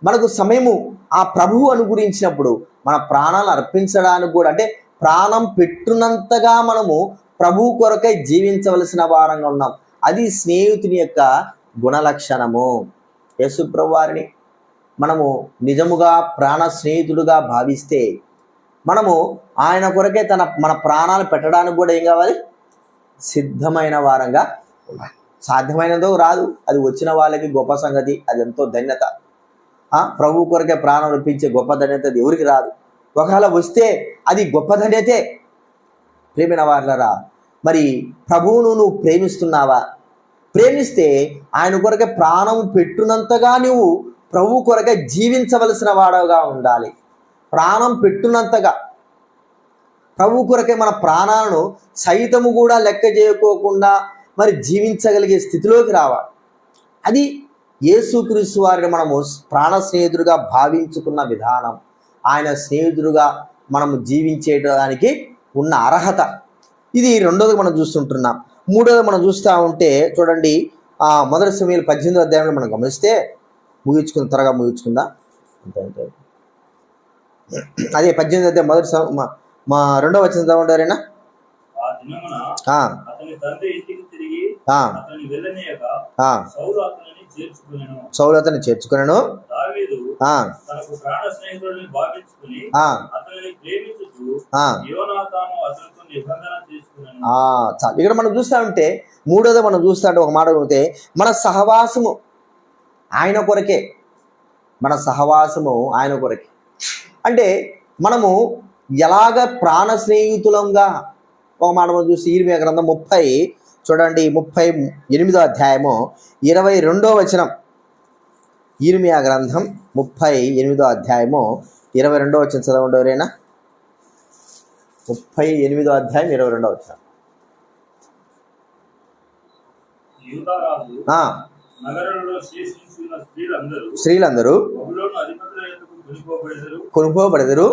మనకు సమయము ఆ ప్రభువు అనుగురించినప్పుడు మన ప్రాణాలు అర్పించడానికి కూడా, అంటే ప్రాణం పెట్టునంతగా మనము ప్రభువు కొరకై జీవించవలసిన వారంగా ఉన్నాం. అది స్నేహితుని యొక్క గుణలక్షణము. యేసుప్రభు వారిని మనము నిజముగా ప్రాణ స్నేహితుడుగా భావిస్తే మనము ఆయన కొరకే మన ప్రాణాలు పెట్టడానికి కూడా ఏం కావాలి? సిద్ధమైన వారంగా ఉండాలి. సాధ్యమైనదో రాదు, అది వచ్చిన వాళ్ళకి గొప్ప సంగతి, అది ఎంతో ధన్యత. ప్రభు కొరకే ప్రాణం అర్పించే గొప్ప ధన్యత అది ఎవరికి రాదు. ఒకవేళ వస్తే అది గొప్ప ధన్యతే. ప్రేమైన వాళ్ళరా, మరి ప్రభువును నువ్వు ప్రేమిస్తున్నావా? ప్రేమిస్తే ఆయన కొరకే ప్రాణం పెట్టునంతగా నువ్వు ప్రభు కొరకే జీవించవలసిన వాడవుగా ఉండాలి. ప్రాణం పెట్టునంతగా ప్రభు కొరకే మన ప్రాణాలను సైతము కూడా లెక్క చేయకోకుండా మరి జీవించగలిగే స్థితిలోకి రావాలి. అది యేసుక్రీస్తు వారిని మనము ప్రాణ స్నేహితుడిగా భావించుకున్న విధానం. ఆయన స్నేహితుడిగా మనము జీవించేటానికి ఉన్న అర్హత. ఇది రెండోది మనం చూస్తుంటున్నాం. మూడోది మనం చూస్తూ ఉంటే చూడండి, 1 సమూయేలు 18వ అధ్యాయంలో మనం గమనిస్తే త్వరగా ముగించుకుందాం. అదే 18వ అధ్యాయం మా 2వ వచనం చదవండి. సౌలు అతన్ని చేర్చుకున్నాను. ఇక్కడ మనం చూస్తా ఉంటే మూడోది మనం చూస్తా ఉంటే ఒక మాట ఉంటే మన సహవాసము ఆయన కొరకే. మన సహవాసము ఆయన కొరకే అంటే మనము ఎలాగ ప్రాణ స్నేహితులంగా ఒక మాట మనం చూసి ఇర్మియా గ్రంథం 38వ అధ్యాయము 22వ వచనం. ఇర్మియా గ్రంథం 38వ అధ్యాయము 22వ వచనం చదవండి ఎవరైనా. 38వ అధ్యాయం 22వ వచనం. స్త్రీలందరూ కొనుక్కోబడెదరు,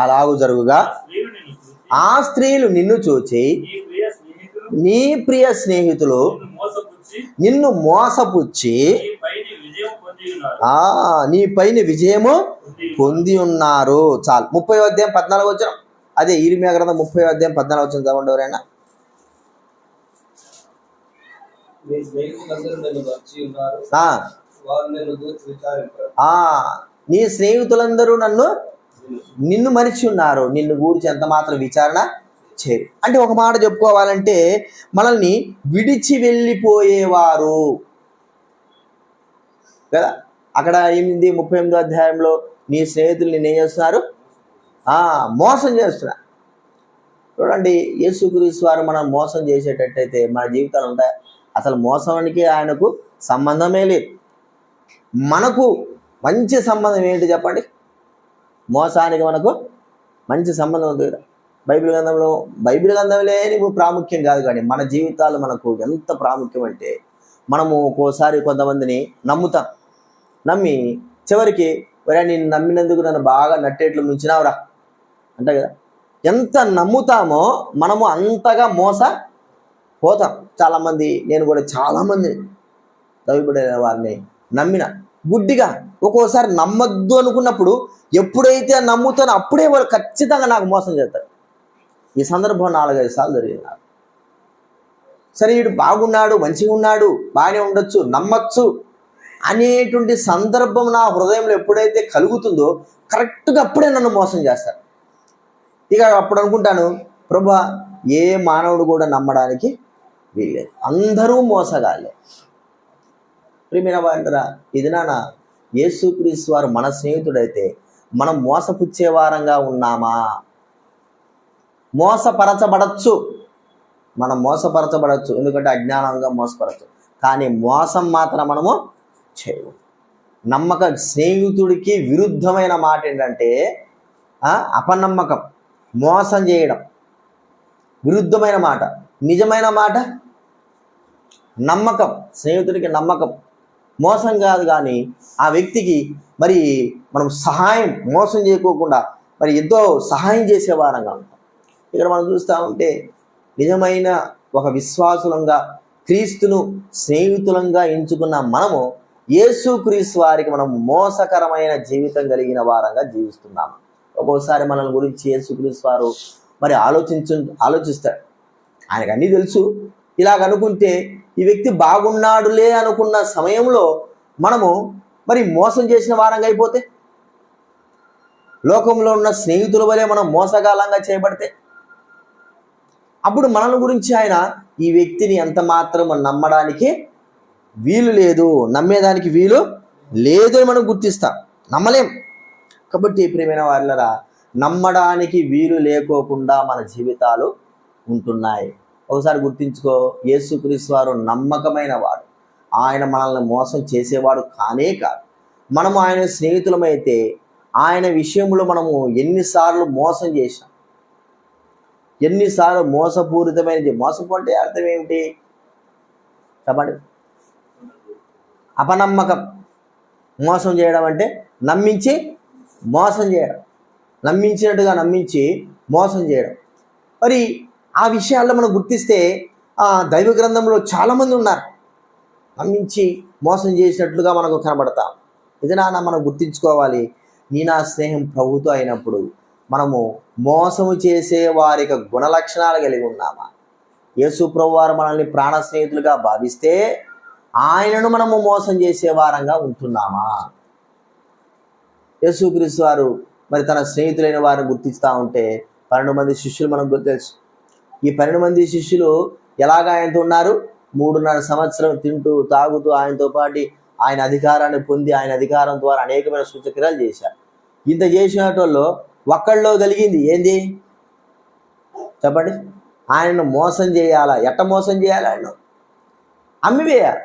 అలాగు జరుగుగా ఆ స్త్రీలు నిన్ను చూచి నీ ప్రియ స్నేహితులు నిన్ను మోసపుచ్చి నీ పైన విజయము పొంది ఉన్నారు. చాలు. 30వ అధ్యాయం 14వ వచనం. అదే ఇర్మీయా గ్రంథం 30వ అధ్యాయం 14వ వచనం చదవండి ఎవరైనా. నీ స్నేహితులందరూ నిన్ను మరిచి ఉన్నారు, నిన్ను గూర్చి ఎంత మాత్రం విచారణ చేయరు. అంటే ఒక మాట చెప్పుకోవాలంటే మనల్ని విడిచి వెళ్ళిపోయేవారు కదా. అక్కడ ఏమింది 38వ అధ్యాయంలో నీ స్నేహితులు నిన్ను ఏం చేస్తున్నారు? మోసం చేస్తున్నారు. చూడండి, యేసుక్రీస్తు వారు మనం మోసం చేసేటట్టయితే మన జీవితాలు ఉంటాయి. అసలు మోసానికి ఆయనకు సంబంధమే లేదు. మనకు మంచి సంబంధం ఏంటి చెప్పండి? మోసానికి మనకు మంచి సంబంధం ఉంది కదా. బైబిల్ గ్రంథం లేని ప్రాముఖ్యం కాదు, కానీ మన జీవితాలు మనకు ఎంత ప్రాముఖ్యం అంటే మనము ఒక్కోసారి కొంతమందిని నమ్ముతాం. నమ్మి చివరికి నేను నమ్మినందుకు నన్ను బాగా నట్టేట్లు ముంచినావురా అంటే కదా. ఎంత నమ్ముతామో మనము అంతగా మోసపోతాం. చాలామంది, నేను కూడా చాలామంది దైవబడిన వారిని నమ్మిన గుడ్డిగా. ఒక్కోసారి నమ్మద్దు అనుకున్నప్పుడు ఎప్పుడైతే నమ్ముతానో అప్పుడే వాళ్ళు ఖచ్చితంగా నాకు మోసం చేస్తారు. ఈ సందర్భం 4-5 సార్లు జరిగింది నాకు. సరే, వీడు బాగున్నాడు, మంచిగా ఉన్నాడు, బాగానే ఉండొచ్చు, నమ్మచ్చు అనేటువంటి సందర్భం నా హృదయంలో ఎప్పుడైతే కలుగుతుందో కరెక్ట్గా అప్పుడే నన్ను మోసం చేస్తారు. ఇక అప్పుడు అనుకుంటాను, ప్రభువా, ఏ మానవుడు కూడా నమ్మడానికి వీల్లేదు, అందరూ మోసగాలే. ప్రియమైన వారంటారా, ఇది నాన్న యేసుక్రీస్తు వారు మన స్నేహితుడైతే మనం మోసపుచ్చే వారంగా ఉన్నామా? మోసపరచబడచ్చు, మనం మోసపరచబడచ్చు, ఎందుకంటే అజ్ఞానంగా మోసపరచు, కానీ మోసం మాత్రం మనము చేయము. నమ్మక స్నేహితుడికి విరుద్ధమైన మాట ఏంటంటే అపనమ్మకం, మోసం చేయడం విరుద్ధమైన మాట. నిజమైన మాట నమ్మకం. స్నేహితుడికి నమ్మకం, మోసం కాదు. కానీ ఆ వ్యక్తికి మరి మనం సహాయం, మోసం చేయకోకుండా మరి ఎంతో సహాయం చేసేవారంగా ఉంటాం. ఇక్కడ మనం చూస్తూ ఉంటే నిజమైన ఒక విశ్వాసులంగా క్రీస్తును స్నేహితులంగా ఎంచుకున్న మనము యేసుక్రీస్తు వారికి మనం మోసకరమైన జీవితం కలిగిన వారంగా జీవిస్తున్నాము. ఒక్కోసారి మనల్ని గురించి యేసుక్రీస్తు వారు మరి ఆలోచిస్తాడు. ఆయనకు అన్నీ తెలుసు. ఇలాగ అనుకుంటే ఈ వ్యక్తి బాగున్నాడులే అనుకున్న సమయంలో మనము మరి మోసం చేసిన వారంగా అయిపోతే, లోకంలో ఉన్న స్నేహితుల వలె మనం మోసగాలంగా చేయబడితే, అప్పుడు మనల్ని గురించి ఆయన ఈ వ్యక్తిని ఎంత మాత్రం నమ్మడానికి వీలు లేదు, నమ్మేదానికి వీలు లేదు అని మనం గుర్తిస్తాం, నమ్మలేం. కాబట్టి ప్రియమైన వారిలరా, నమ్మడానికి వీలు లేకోకుండా మన జీవితాలు ఉంటున్నాయి. ఒకసారి గుర్తించుకో, యేసుక్రీస్తు వారు నమ్మకమైన వాడు. ఆయన మనల్ని మోసం చేసేవాడు కానే కాదు. మనము ఆయన స్నేహితులమైతే ఆయన విషయంలో మనము ఎన్నిసార్లు మోసం చేశాం, ఎన్నిసార్లు మోసపూరితమైనది. మోసపు అంటే అర్థం ఏమిటి చెప్పండి? అపనమ్మకం. మోసం చేయడం అంటే నమ్మించి మోసం చేయడం, నమ్మించినట్టుగా నమ్మించి మోసం చేయడం. మరి ఆ విషయాల్లో మనం గుర్తిస్తే దైవ గ్రంథంలో చాలామంది ఉన్నారు నమ్మించి మోసం చేసినట్లుగా మనకు కనబడతాం. ఇది మనం గుర్తించుకోవాలి. నా స్నేహం ప్రభుతో అయినప్పుడు మనము మోసము చేసే వారికి గుణలక్షణాలు కలిగి ఉన్నామా? యేసు ప్రభు వారు మనల్ని ప్రాణ స్నేహితులుగా భావిస్తే ఆయనను మనము మోసం చేసే వారంగా ఉంటున్నామా? యేసుక్రీస్తు వారు మరి తన స్నేహితులైన వారిని గుర్తిస్తూ ఉంటే 12 మంది శిష్యులు మనకు తెలుసు. ఈ 12 మంది శిష్యులు ఎలాగ ఆయనతో ఉన్నారు? 3.5 సంవత్సరం తింటూ తాగుతూ ఆయనతో పాటు ఆయన అధికారాన్ని పొంది ఆయన అధికారం ద్వారా అనేకమైన సూచక్రియలు చేశారు. ఇంత చేసినట్లో ఒక్కళ్ళలో కలిగింది ఏంది చెప్పండి? ఆయనను మోసం చేయాలా? ఎట్ట మోసం చేయాలి? ఆయన అమ్మివేయాలి,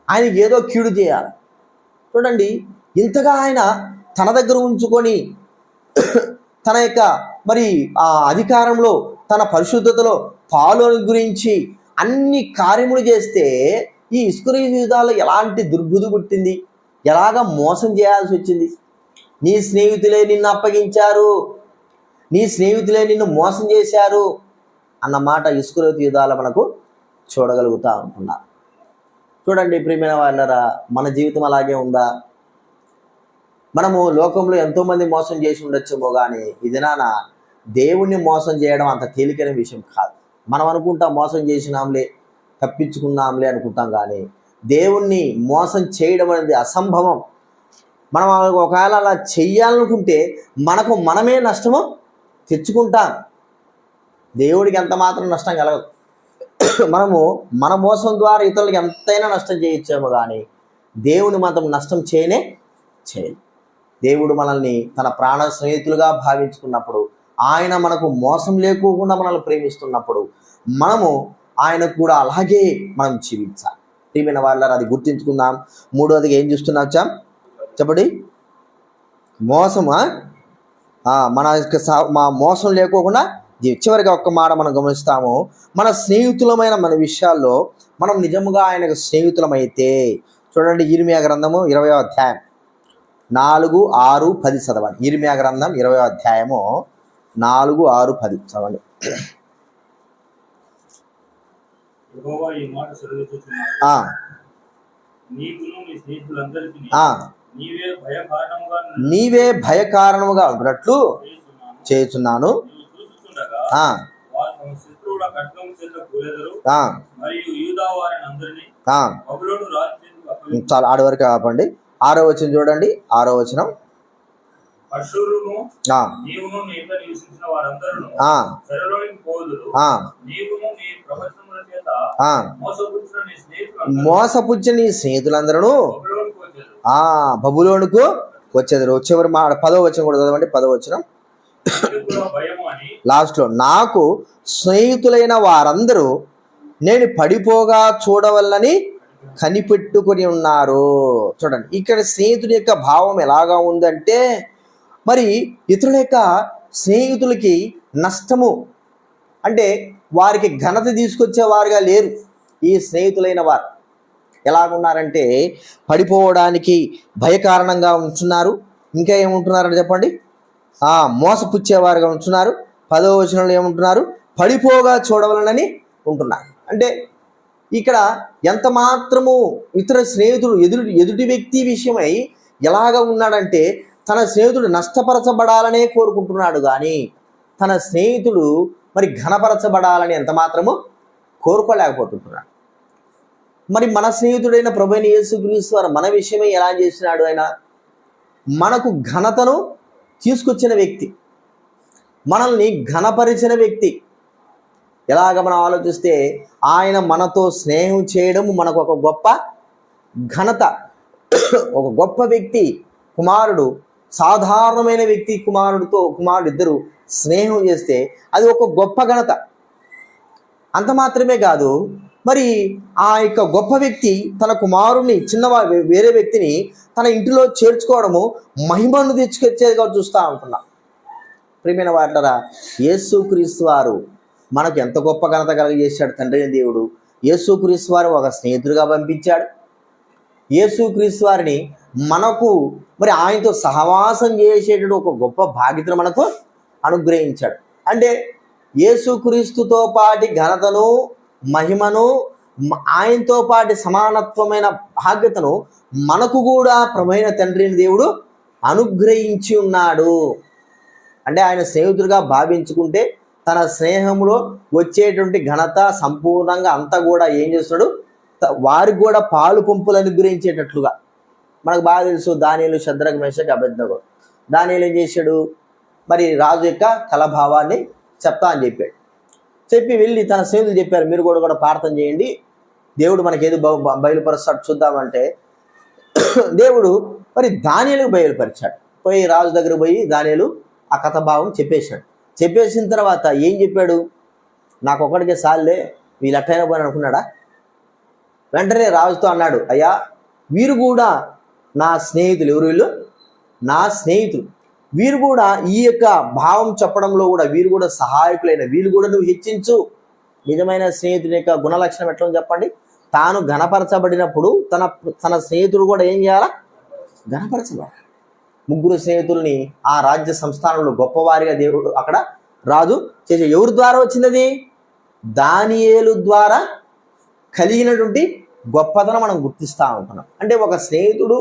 ఆయనకి ఏదో కీడు చేయాలి. చూడండి, ఇంతగా ఆయన తన దగ్గర ఉంచుకొని తన యొక్క మరి ఆ అధికారంలో తన పరిశుద్ధతలో పాలు గురించి అన్ని కార్యములు చేస్తే ఈ ఇస్కరియోతు జీవితాల్లో ఎలాంటి దుర్బుద్ధి పుట్టింది, ఎలాగ మోసం చేయాల్సి వచ్చింది? నీ స్నేహితులే నిన్ను అప్పగించారు, నీ స్నేహితులే నిన్ను మోసం చేశారు అన్నమాట ఇస్కరియోతు జీవితాల్లో మనకు చూడగలుగుతూ ఉంటున్నారు. చూడండి ప్రియమైన వాళ్ళరా, మన జీవితం అలాగే ఉందా? మనము లోకంలో ఎంతోమంది మోసం చేసి ఉండొచ్చేమో కానీ ఇది నాన్న దేవుణ్ణి మోసం చేయడం అంత తేలికైన విషయం కాదు. మనం అనుకుంటాం మోసం చేసినాంలే, తప్పించుకున్నాంలే అనుకుంటాం, కానీ దేవుణ్ణి మోసం చేయడం అనేది అసంభవం. మనం ఒకవేళ అలా చెయ్యాలనుకుంటే మనకు మనమే నష్టము తెచ్చుకుంటాం. దేవుడికి ఎంత మాత్రం నష్టం కలగదు. మనము మన మోసం ద్వారా ఇతరులకు ఎంతైనా నష్టం చేయొచ్చాము, కానీ దేవుని మాత్రం నష్టం చేయలే. దేవుడు మనల్ని తన ప్రాణ స్నేహితులుగా భావించుకున్నప్పుడు, ఆయన మనకు మోసం లేకోకుండా మనల్ని ప్రేమిస్తున్నప్పుడు మనము ఆయనకు కూడా అలాగే మనం జీవించాలి. ప్రియమైన వాళ్ళారా, అది గుర్తించుకుందాం. మూడోదిగా ఏం చూస్తున్నాం చెప్పండి? మోసమా మన మా మోసం లేకోకుండా చివరిగా ఒక్క మాట మనం గమనిస్తాము. మన స్నేహితులమైన మన విషయాల్లో మనం నిజముగా ఆయనకు స్నేహితులమైతే, చూడండి ఇర్మియా గ్రంథము 20వ అధ్యాయం 4, 6, 10 చదవండి. ఇర్మియా గ్రంథం 20వ అధ్యాయము 4, 6, 10 చదవండి. నీవే భయకారణముగా ఉన్నట్లు చేస్తున్నాను. చాలా ఆడి వరకు ఆపండి. 6వ వచనం చూడండి. 6వ వచనం, మోసపుచ్చిన నీ స్నేహితులందరూ బబులోనుకు వచ్చేది. చివరి 10వ వచనం కూడా చదవండి. 10వ వచనం లాస్ట్లో, నాకు స్నేహితులైన వారందరూ నేను పడిపోగా చూడవల్లని కనిపెట్టుకుని ఉన్నారు. చూడండి ఇక్కడ స్నేహితుడి యొక్క భావం ఎలాగా ఉందంటే, మరి ఇతరుల యొక్క స్నేహితులకి నష్టము అంటే వారికి ఘనత తీసుకొచ్చేవారుగా లేరు. ఈ స్నేహితులైన వారు ఎలాగున్నారంటే పడిపోవడానికి భయకారణంగా ఉంటున్నారు. ఇంకా ఏముంటున్నారని చెప్పండి? మోసపుచ్చేవారుగా ఉంటున్నారు. 10వ వచనంలో ఏముంటున్నారు? పడిపోగా చూడవలనని ఉంటున్నారు. అంటే ఇక్కడ ఎంత మాత్రము ఇతర స్నేహితుడు ఎదుటి వ్యక్తి విషయమై ఎలాగ ఉన్నాడంటే తన స్నేహితుడు నష్టపరచబడాలనే కోరుకుంటున్నాడు, కానీ తన స్నేహితుడు మరి ఘనపరచబడాలని ఎంత మాత్రము కోరుకోలేకపోతుంటున్నాడు. మరి మన స్నేహితుడైన ప్రభువైన యేసుక్రీస్తు వారు మన విషయమై ఎలా చేసినాడు? ఆయన మనకు ఘనతను తీసుకొచ్చిన వ్యక్తి, మనల్ని ఘనపరిచిన వ్యక్తి. ఎలాగ మనం ఆలోచిస్తే ఆయన మనతో స్నేహం చేయడం మనకు ఒక గొప్ప ఘనత. ఒక గొప్ప వ్యక్తి కుమారుడు, సాధారణమైన వ్యక్తి కుమారుడు ఇద్దరు స్నేహం చేస్తే అది ఒక గొప్ప ఘనత. అంత మాత్రమే కాదు, మరి ఆ యొక్క గొప్ప వ్యక్తి తన కుమారుని వేరే వ్యక్తిని తన ఇంటిలో చేర్చుకోవడము మహిమను తెచ్చుకొచ్చేదిగా చూస్తూ ఉంటున్నాం. ప్రియమైన వారులారా, యేసుక్రీస్తు వారు మనకు ఎంత గొప్ప ఘనత కలుగజేశాడు తండ్రి అయిన దేవుడు. యేసుక్రీస్తు వారు ఒక స్నేహితుడిగా పంపించాడు. యేసుక్రీస్తు వారిని మనకు మరి ఆయనతో సహవాసం చేసేటటువంటి ఒక గొప్ప బాధ్యతను మనకు అనుగ్రహించాడు. అంటే యేసుక్రీస్తుతో పాటి ఘనతను, మహిమను, ఆయనతో పాటి సమానత్వమైన బాధ్యతను మనకు కూడా ప్రభువైన తండ్రి అయిన దేవుడు అనుగ్రహించి ఉన్నాడు. అంటే ఆయన స్నేహితుడిగా భావించుకుంటే తన స్నేహంలో వచ్చేటువంటి ఘనత సంపూర్ణంగా అంతా కూడా ఏం చేస్తున్నాడు? వారికి కూడా పాలు పంపులు అనుగ్రహించేటట్లుగా. మనకు బాగా తెలుసు, దానియేలు, షద్రకు, మేషకు, అబేద్నెగో. దానియేలు ఏం చేశాడు? మరి రాజు యొక్క కలభావాన్ని చెప్తా అని చెప్పాడు. చెప్పి వెళ్ళి తన స్నేహితులు చెప్పారు, మీరు కూడా ప్రార్థన చేయండి, దేవుడు మనకి ఏది బయలుపరుస్తాడు చూద్దామంటే దేవుడు మరి దానియేలుకు బయలుపరిచాడు. పోయి రాజు దగ్గర పోయి దానియేలు ఆ కథ భావం చెప్పేసిన తర్వాత ఏం చెప్పాడు? నాకు ఒకటికే సార్లే వీళ్ళు అట్టైనా పోయిన అనుకున్నాడా? వెంటనే రాజుతో అన్నాడు, అయ్యా వీరు కూడా నా స్నేహితులు. ఎవరు వీళ్ళు? నా స్నేహితులు. వీరు కూడా ఈ యొక్క భావం చెప్పడంలో కూడా వీరు కూడా సహాయకులైన వీళ్ళు కూడా నువ్వు హెచ్చించు. నిజమైన స్నేహితుని యొక్క గుణలక్షణం ఎట్లా చెప్పండి? తాను ఘనపరచబడినప్పుడు తన స్నేహితుడు కూడా ఏం చేయాలా? ఘనపరచబడాలి. 3 స్నేహితుల్ని ఆ రాజ్య సంస్థానంలో గొప్పవారిగా దేవుడు అక్కడ రాజు చేసే. ఎవరి ద్వారా వచ్చినది? దానియేలు ద్వారా కలిగినటువంటి గొప్పతనం మనం గుర్తిస్తూ ఉంటున్నాం. అంటే ఒక స్నేహితుడు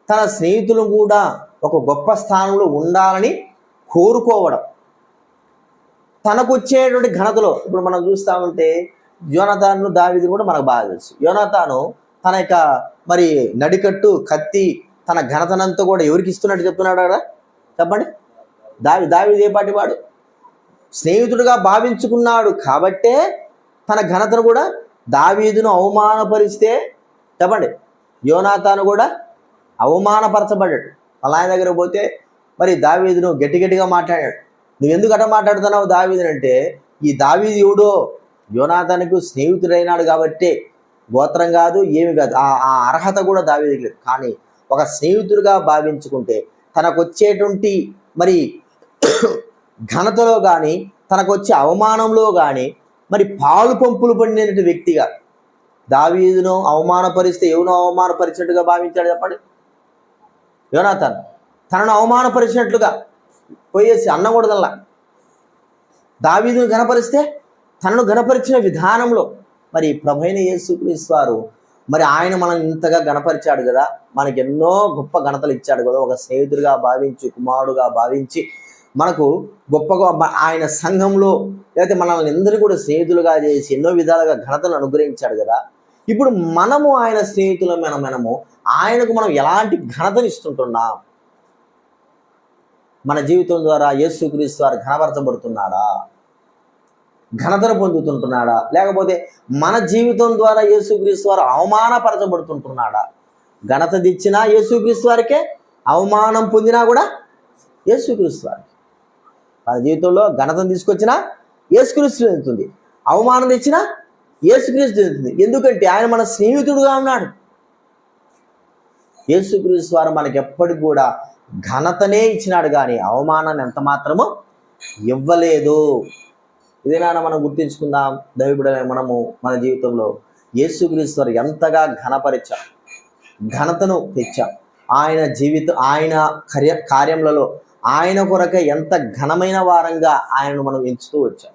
తన స్నేహితులను కూడా ఒక గొప్ప స్థానంలో ఉండాలని కోరుకోవడం. తనకు వచ్చేటువంటి ఘనతలో ఇప్పుడు మనం చూస్తూ ఉంటే యోనాతాను దావీదును కూడా మనకు బాగా తెలుసు. యోనాతాను తన యొక్క మరి నడికట్టు కత్తి తన ఘనతనంతా కూడా ఎవరికి ఇస్తున్నట్టు చెప్తున్నాడు కదా, చెప్పండి. దావీదు ఏ పాటి వాడు? స్నేహితుడిగా భావించుకున్నాడు కాబట్టే తన ఘనతను కూడా దావీదును అవమానపరిస్తే, చెప్పండి, యోనాతాను కూడా అవమానపరచబడ్డాడు. వాళ్ళ ఆయన దగ్గర పోతే మరి దావీదును గట్టిగా మాట్లాడాడు. నువ్వు ఎందుకు అట్లా మాట్లాడుతున్నావు దావీదుని అంటే, ఈ దావీదు ఎవడో యోనాతానుకు స్నేహితుడైనాడు కాబట్టి, గోత్రం కాదు ఏమి కాదు, ఆ అర్హత కూడా దావీదుకి లేదు. కానీ ఒక స్నేహితుడిగా భావించుకుంటే తనకు వచ్చేటువంటి మరి ఘనతలో కానీ తనకు వచ్చే అవమానంలో కానీ మరి పాలు పంపులు పడినటువంటి వ్యక్తిగా దావీదును అవమానపరిస్తే ఎవరు అవమానపరిచినట్టుగా భావించాడు చెప్పండి? యోనాతాను తనను అవమానపరిచినట్లుగా పోయేసి అన్నకూడదల్లా. దావీదును ఘనపరిస్తే తనను ఘనపరిచిన విధానంలో మరి ప్రభువైన యేసుక్రీస్తు వారు మరి ఆయన మనం ఇంతగా ఘనపరిచాడు కదా, మనకి ఎన్నో గొప్ప ఘనతలు ఇచ్చాడు కదా. ఒక స్నేహితుడిగా భావించి, కుమారుడుగా భావించి మనకు గొప్పగా ఆయన సంఘంలో లేకపోతే మనల్ని అందరూ కూడా స్నేహితులుగా చేసి ఎన్నో విధాలుగా ఘనతను అనుగ్రహించాడు కదా. ఇప్పుడు మనము ఆయన స్నేహితులమైనము ఆయనకు మనం ఎలాంటి ఘనతను ఇస్తుంటున్నాం? మన జీవితం ద్వారా యేసుక్రీస్తు వారు ఘనపరచబడుతున్నాడా? ఘనతను పొందుతుంటున్నాడా? లేకపోతే మన జీవితం ద్వారా యేసుక్రీస్తు వారు అవమానపరచబడుతుంటున్నాడా? ఘనత తెచ్చినా యేసుక్రీస్తు వారికే, అవమానం పొందినా కూడా యేసుక్రీస్తు వారికి. మన జీవితంలో ఘనతను తీసుకొచ్చినా యేసుక్రీస్తు చెందుతుంది, అవమానం తెచ్చినా యేసుక్రీస్తు చెందుతుంది. ఎందుకంటే ఆయన మన స్నేహితుడుగా ఉన్నాడు. యేసుక్రీస్తు వారు మనకి ఎప్పటికి కూడా ఘనతనే ఇచ్చినాడు కానీ అవమానాన్ని ఎంత మాత్రము ఇవ్వలేదు. ఇదేనా మనం గుర్తించుకుందాం. దైవబిడ్డలైన మనము మన జీవితంలో యేసుక్రీస్తు వారు ఎంతగా ఘనపరిచాం, ఘనతను తెచ్చాం. ఆయన ఆయన కార్యములలో ఆయన కొరకే ఎంత ఘనమైన వారంగా ఆయనను మనం ఎంచుతూ వచ్చాం.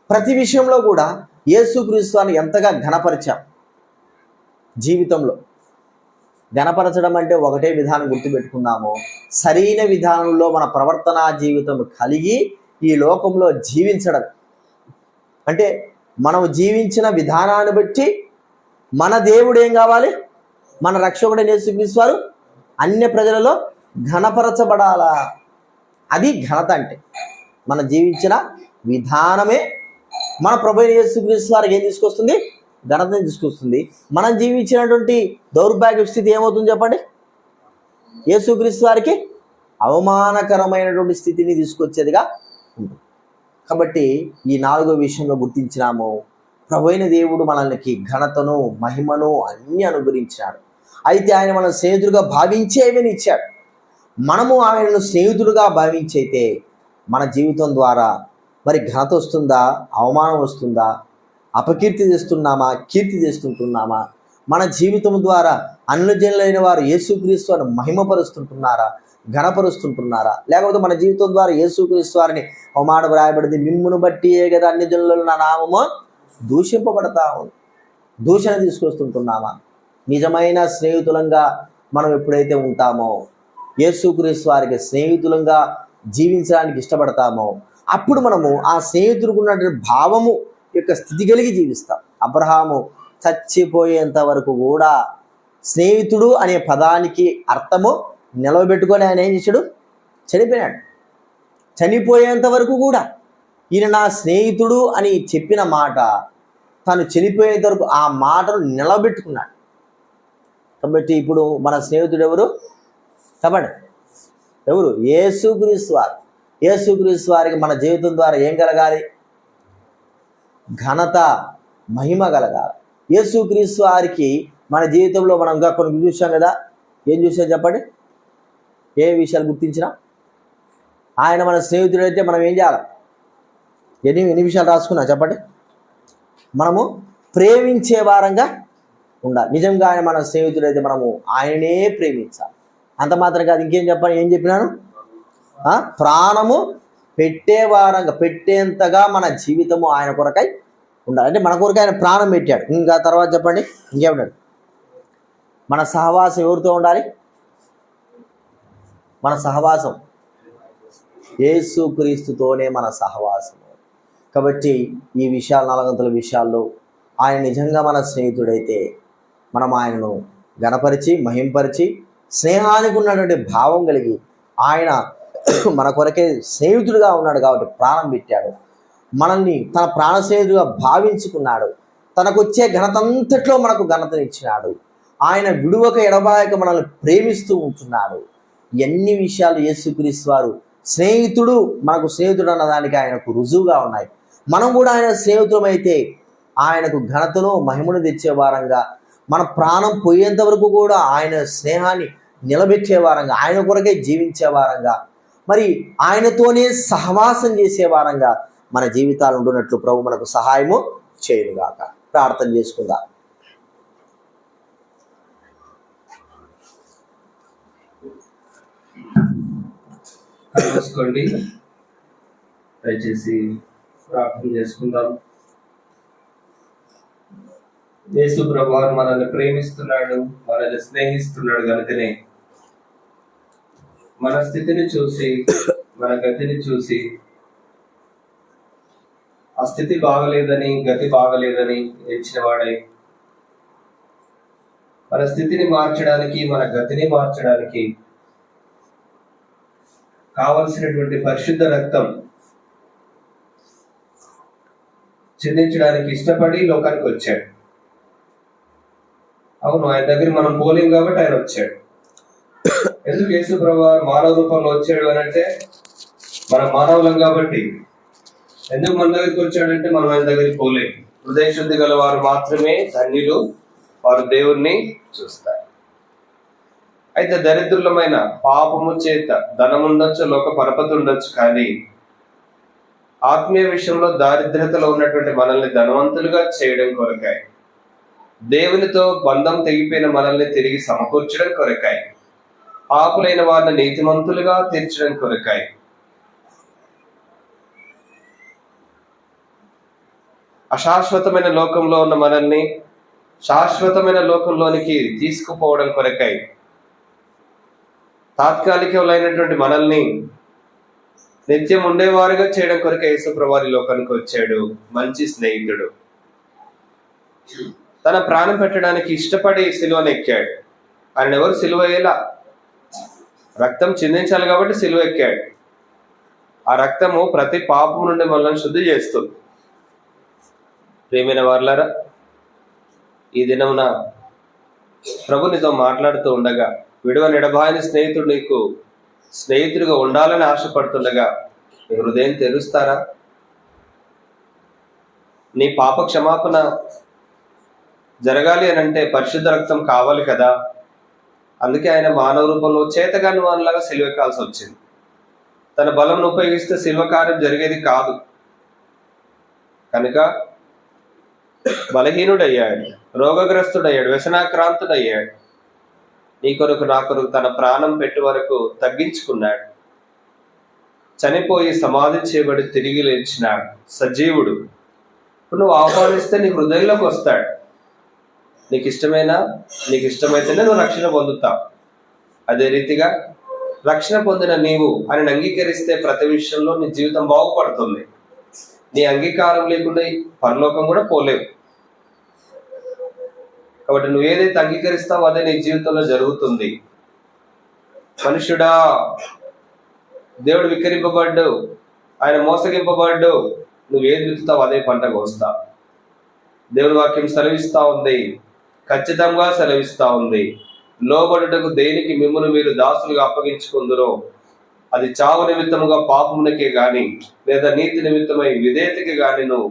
ప్రతి విషయంలో కూడా యేసుక్రీస్తు వారిని ఎంతగా ఘనపరిచాం. జీవితంలో ఘనపరచడం అంటే ఒకటే విధానం గుర్తుపెట్టుకుందాము. సరైన విధానంలో మన ప్రవర్తనా జీవితం కలిగి ఈ లోకంలో జీవించడం అంటే, మనం జీవించిన విధానాన్ని బట్టి మన దేవుడు ఏం కావాలి? మన రక్షకుడైన యేసుక్రీస్తు వారు అన్య ప్రజలలో ఘనపరచబడాలా. అది ఘనత అంటే. మన జీవించిన విధానమే మన ప్రభువైన యేసుక్రీస్తు వారికి ఏం తీసుకొస్తుంది? ఘనతని తీసుకొస్తుంది. మనం జీవించినటువంటి దౌర్భాగ్య స్థితి ఏమవుతుంది చెప్పండి? యేసుక్రీస్తు వారికి అవమానకరమైనటువంటి స్థితిని తీసుకొచ్చేదిగా ఉంటుంది. కాబట్టి ఈ 4వ విషయంలో గుర్తించినాము, ప్రభువైన దేవుడు మనల్ని ఘనతను, మహిమను అన్నీ అనుగ్రహించాడు. అయితే ఆయన మన స్నేహితుడుగా భావించేవని ఇచ్చాడు. మనము ఆయనను స్నేహితుడుగా భావించైతే మన జీవితం ద్వారా మరి ఘనత వస్తుందా, అవమానం వస్తుందా, అపకీర్తి చేస్తున్నామా, కీర్తి చేస్తుంటున్నామా? మన జీవితం ద్వారా అన్యజనులైన వారు యేసుక్రీస్తు వారిని మహిమపరుస్తుంటున్నారా, ఘనపరుస్తుంటున్నారా? లేకపోతే మన జీవితం ద్వారా యేసుక్రీస్తు వారిని అవమానం రాయబడింది, మిమ్మును బట్టి కదా అన్యజనులలో నా నామము దూషింపబడతా ఉంది, దూషణ తీసుకొస్తుంటున్నామా? నిజమైన స్నేహితులంగా మనం ఎప్పుడైతే ఉంటామో, యేసుక్రీస్తు వారికి స్నేహితులంగా జీవించడానికి ఇష్టపడతామో, అప్పుడు మనము ఆ స్నేహితులకు ఉన్నటువంటి భావము యొక్క స్థితి కలిగి జీవిస్తాం. అబ్రహాము చచ్చిపోయేంత వరకు కూడా స్నేహితుడు అనే పదానికి అర్థము నిలవబెట్టుకొని ఆయన ఏం చేశాడు? చనిపోయాడు. చనిపోయేంత వరకు కూడా ఈయన నా స్నేహితుడు అని చెప్పిన మాట తను చనిపోయేంత వరకు ఆ మాటను నిలబెట్టుకున్నాడు. కాబట్టి ఇప్పుడు మన స్నేహితుడు ఎవరు చెప్పండి? ఎవరు? యేసుక్రీస్తు వారు. యేసుక్రీస్తు వారికి మన జీవితం ద్వారా ఏం కలగాలి? ఘనత, మహిమ కలగాలి. యేసుక్రీస్తు వారికి మన జీవితంలో మనం ఇంకా కొన్ని చూసాం కదా. ఏం చూసాం చెప్పండి? ఏ విషయాలు గుర్తించినా ఆయన మన స్నేహితుడు అయితే మనం ఏం చేయాలి? ఎన్ని విషయాలు రాసుకున్నా చెప్పండి? మనము ప్రేమించే వారంగా ఉండాలి. నిజంగా ఆయన మన స్నేహితుడు అయితే మనము ఆయననే ప్రేమించాలి. అంత మాత్రం కాదు, ఇంకేం చెప్పాలి? ఏం చెప్పినాను? ప్రాణము పెట్టేంతగా మన జీవితము ఆయన కొరకై ఉండాలి. అంటే మన కొరకు ఆయన ప్రాణం పెట్టాడు. ఇంకా తర్వాత చెప్పండి ఇంకేమన్నాడు? మన సహవాసం ఎవరితో ఉండాలి? మన సహవాసం యేసుక్రీస్తుతోనే మన సహవాసం. కాబట్టి ఈ విషయాలు, నాలుగంతుల విషయాల్లో ఆయన నిజంగా మన స్నేహితుడైతే మనం ఆయనను గణపరిచి మహింపరిచి స్నేహానికి ఉన్నటువంటి భావం కలిగి ఆయన మన కొరకే స్నేహితుడిగా ఉన్నాడు కాబట్టి ప్రాణం పెట్టాడు, మనల్ని తన ప్రాణ స్నేహితుడిగా భావించుకున్నాడు, తనకొచ్చే ఘనతంతట్లో మనకు ఘనతనిచ్చినాడు, ఆయన విడువక ఎడబాయక మనల్ని ప్రేమిస్తూ ఉంటున్నాడు. ఎన్ని విషయాలు యేసుక్రీస్తు వారు స్నేహితుడు, మనకు స్నేహితుడు అన్నదానికి ఆయనకు రుజువుగా ఉన్నాయి. మనం కూడా ఆయన స్నేహితులమైతే ఆయనకు ఘనతను మహిమను తెచ్చే వారంగా, మన ప్రాణం పోయేంత వరకు కూడా ఆయన స్నేహాన్ని నిలబెట్టే వారంగా, ఆయన కొరకే జీవించే వారంగా, మరి ఆయనతోనే సహవాసం చేసే వారంగా మన జీవితాలు ఉండునట్లు ప్రభు మనకు సహాయము చేయునుగాక. ప్రార్థన చేసుకుందాం. చూసుకోండి, దయచేసి ప్రార్థన చేసుకుందాం. యేసు ప్రభువారు మనల్ని ప్రేమిస్తున్నాడు, మనల్ని స్నేహిస్తున్నాడు కనుకనే మన స్థితిని చూసి, మన గతిని చూసి, ఆ స్థితి బాగలేదని, గతి బాగలేదని ఎంచిన వాడై మన స్థితిని మార్చడానికి, మన గతిని మార్చడానికి కావలసినటువంటి పరిశుద్ధ రక్తం చెందించడానికి ఇష్టపడి లోకానికి వచ్చాడు. అవును, ఆయన దగ్గర మనం పోలేం కాబట్టి ఆయన వచ్చాడు. ఎందుకు యేసు ప్రభువు మానవ రూపంలో వచ్చాడు అని అంటే, మనం మానవులం కాబట్టి. ఎందుకు మన దగ్గరికి వచ్చాడంటే, మనం ఆయన దగ్గరికి పోలేం. హృదయ శుద్ధి గల వారు మాత్రమే ధన్యులు, వారు దేవుణ్ణి చూస్తారు. అయితే దరిద్రులమైన పాపము చేత ధనముండొచ్చు, లోక పరపతి ఉండొచ్చు, కానీ ఆత్మీయ విషయంలో దారిద్ర్యతలో ఉన్నటువంటి మనల్ని ధనవంతులుగా చేయడం కొరకాయి, దేవునితో బంధం తెగిపోయిన మనల్ని తిరిగి సమకూర్చడం కొరకాయి, పాపులైన వారిని నీతిమంతులుగా తీర్చడం కొరకాయి, అశాశ్వతమైన లోకంలో ఉన్న మనల్ని శాశ్వతమైన లోకంలోనికి తీసుకుపోవడం కొరకాయి, తాత్కాలికమైనటువంటి మనల్ని నిత్యం ఉండేవారుగా చేయడం కొరకు యేసు ప్రభువు లోకానికి వచ్చాడు. మంచి స్నేహితుడు. తన ప్రాణం పెట్టడానికి ఇష్టపడి సిలువను ఎక్కాడు. ఆయన ఎవరు సిలువ వేయలా, రక్తం చిందించాలి కాబట్టి సిలువ ఎక్కాడు. ఆ రక్తము ప్రతి పాపం నుండి మనల్ని శుద్ధి చేస్తుంది. ప్రియమైన వారలారా, ఈ దినమున ప్రభు నీతో మాట్లాడుతూ ఉండగా, విడువని ఎడబాయని స్నేహితుడు నీకు స్నేహితుడిగా ఉండాలని ఆశపడుతుండగా నీ హృదయం తెరుస్తారా? నీ పాప క్షమాపణ జరగాలి అని అంటే పరిశుద్ధ రక్తం కావాలి కదా. అందుకే ఆయన మానవ రూపంలో చేతగాని వానిలాగా సిలువెక్కాల్సి వచ్చింది. తన బలంను ఉపయోగిస్తే సిలువ కార్యం జరిగేది కాదు. కనుక బలహీనుడయ్యాడు, రోగగ్రస్తుడయ్యాడు, వ్యసనాక్రాంతుడయ్యాడు. నీ కొరకు నా కొరకు తన ప్రాణం పెట్టి వరకు తగ్గించుకున్నాడు. చనిపోయి సమాధి చేయబడి తిరిగి లేచినాడు, సజీవుడు. ఇప్పుడు నువ్వు ఆహ్వానిస్తే నీ హృదయంలోకి వస్తాడు. నీకు ఇష్టమైతేనే నువ్వు రక్షణ పొందుతావు. అదే రీతిగా రక్షణ పొందిన నీవు ఆయన అంగీకరిస్తే ప్రతి విషయంలో నీ జీవితం బాగుపడుతుంది. నీ అంగీకారం లేకుండా పరలోకం కూడా పోలేవు. కాబట్టి నువ్వు ఏదైతే అంగీకరిస్తావో అదే నీ జీవితంలో జరుగుతుంది. మనుషుడా, దేవుడు వికరింపబడ్డు, ఆయన మోసగింపబడ్డు, నువ్వు ఏది విత్తుతావు అదే పంట కోస్తావు. దేవుడి వాక్యం సెలవిస్తా ఉంది, ఖచ్చితంగా సెలవిస్తా ఉంది. లోబడుటకు దేనికి మిమ్మును మీరు దాసులుగా అప్పగించుకుందురో అది చావు నిమిత్తముగా పాపమునకే గాని లేదా నీతి నిమిత్తమై విధేయతకి గాని నువ్వు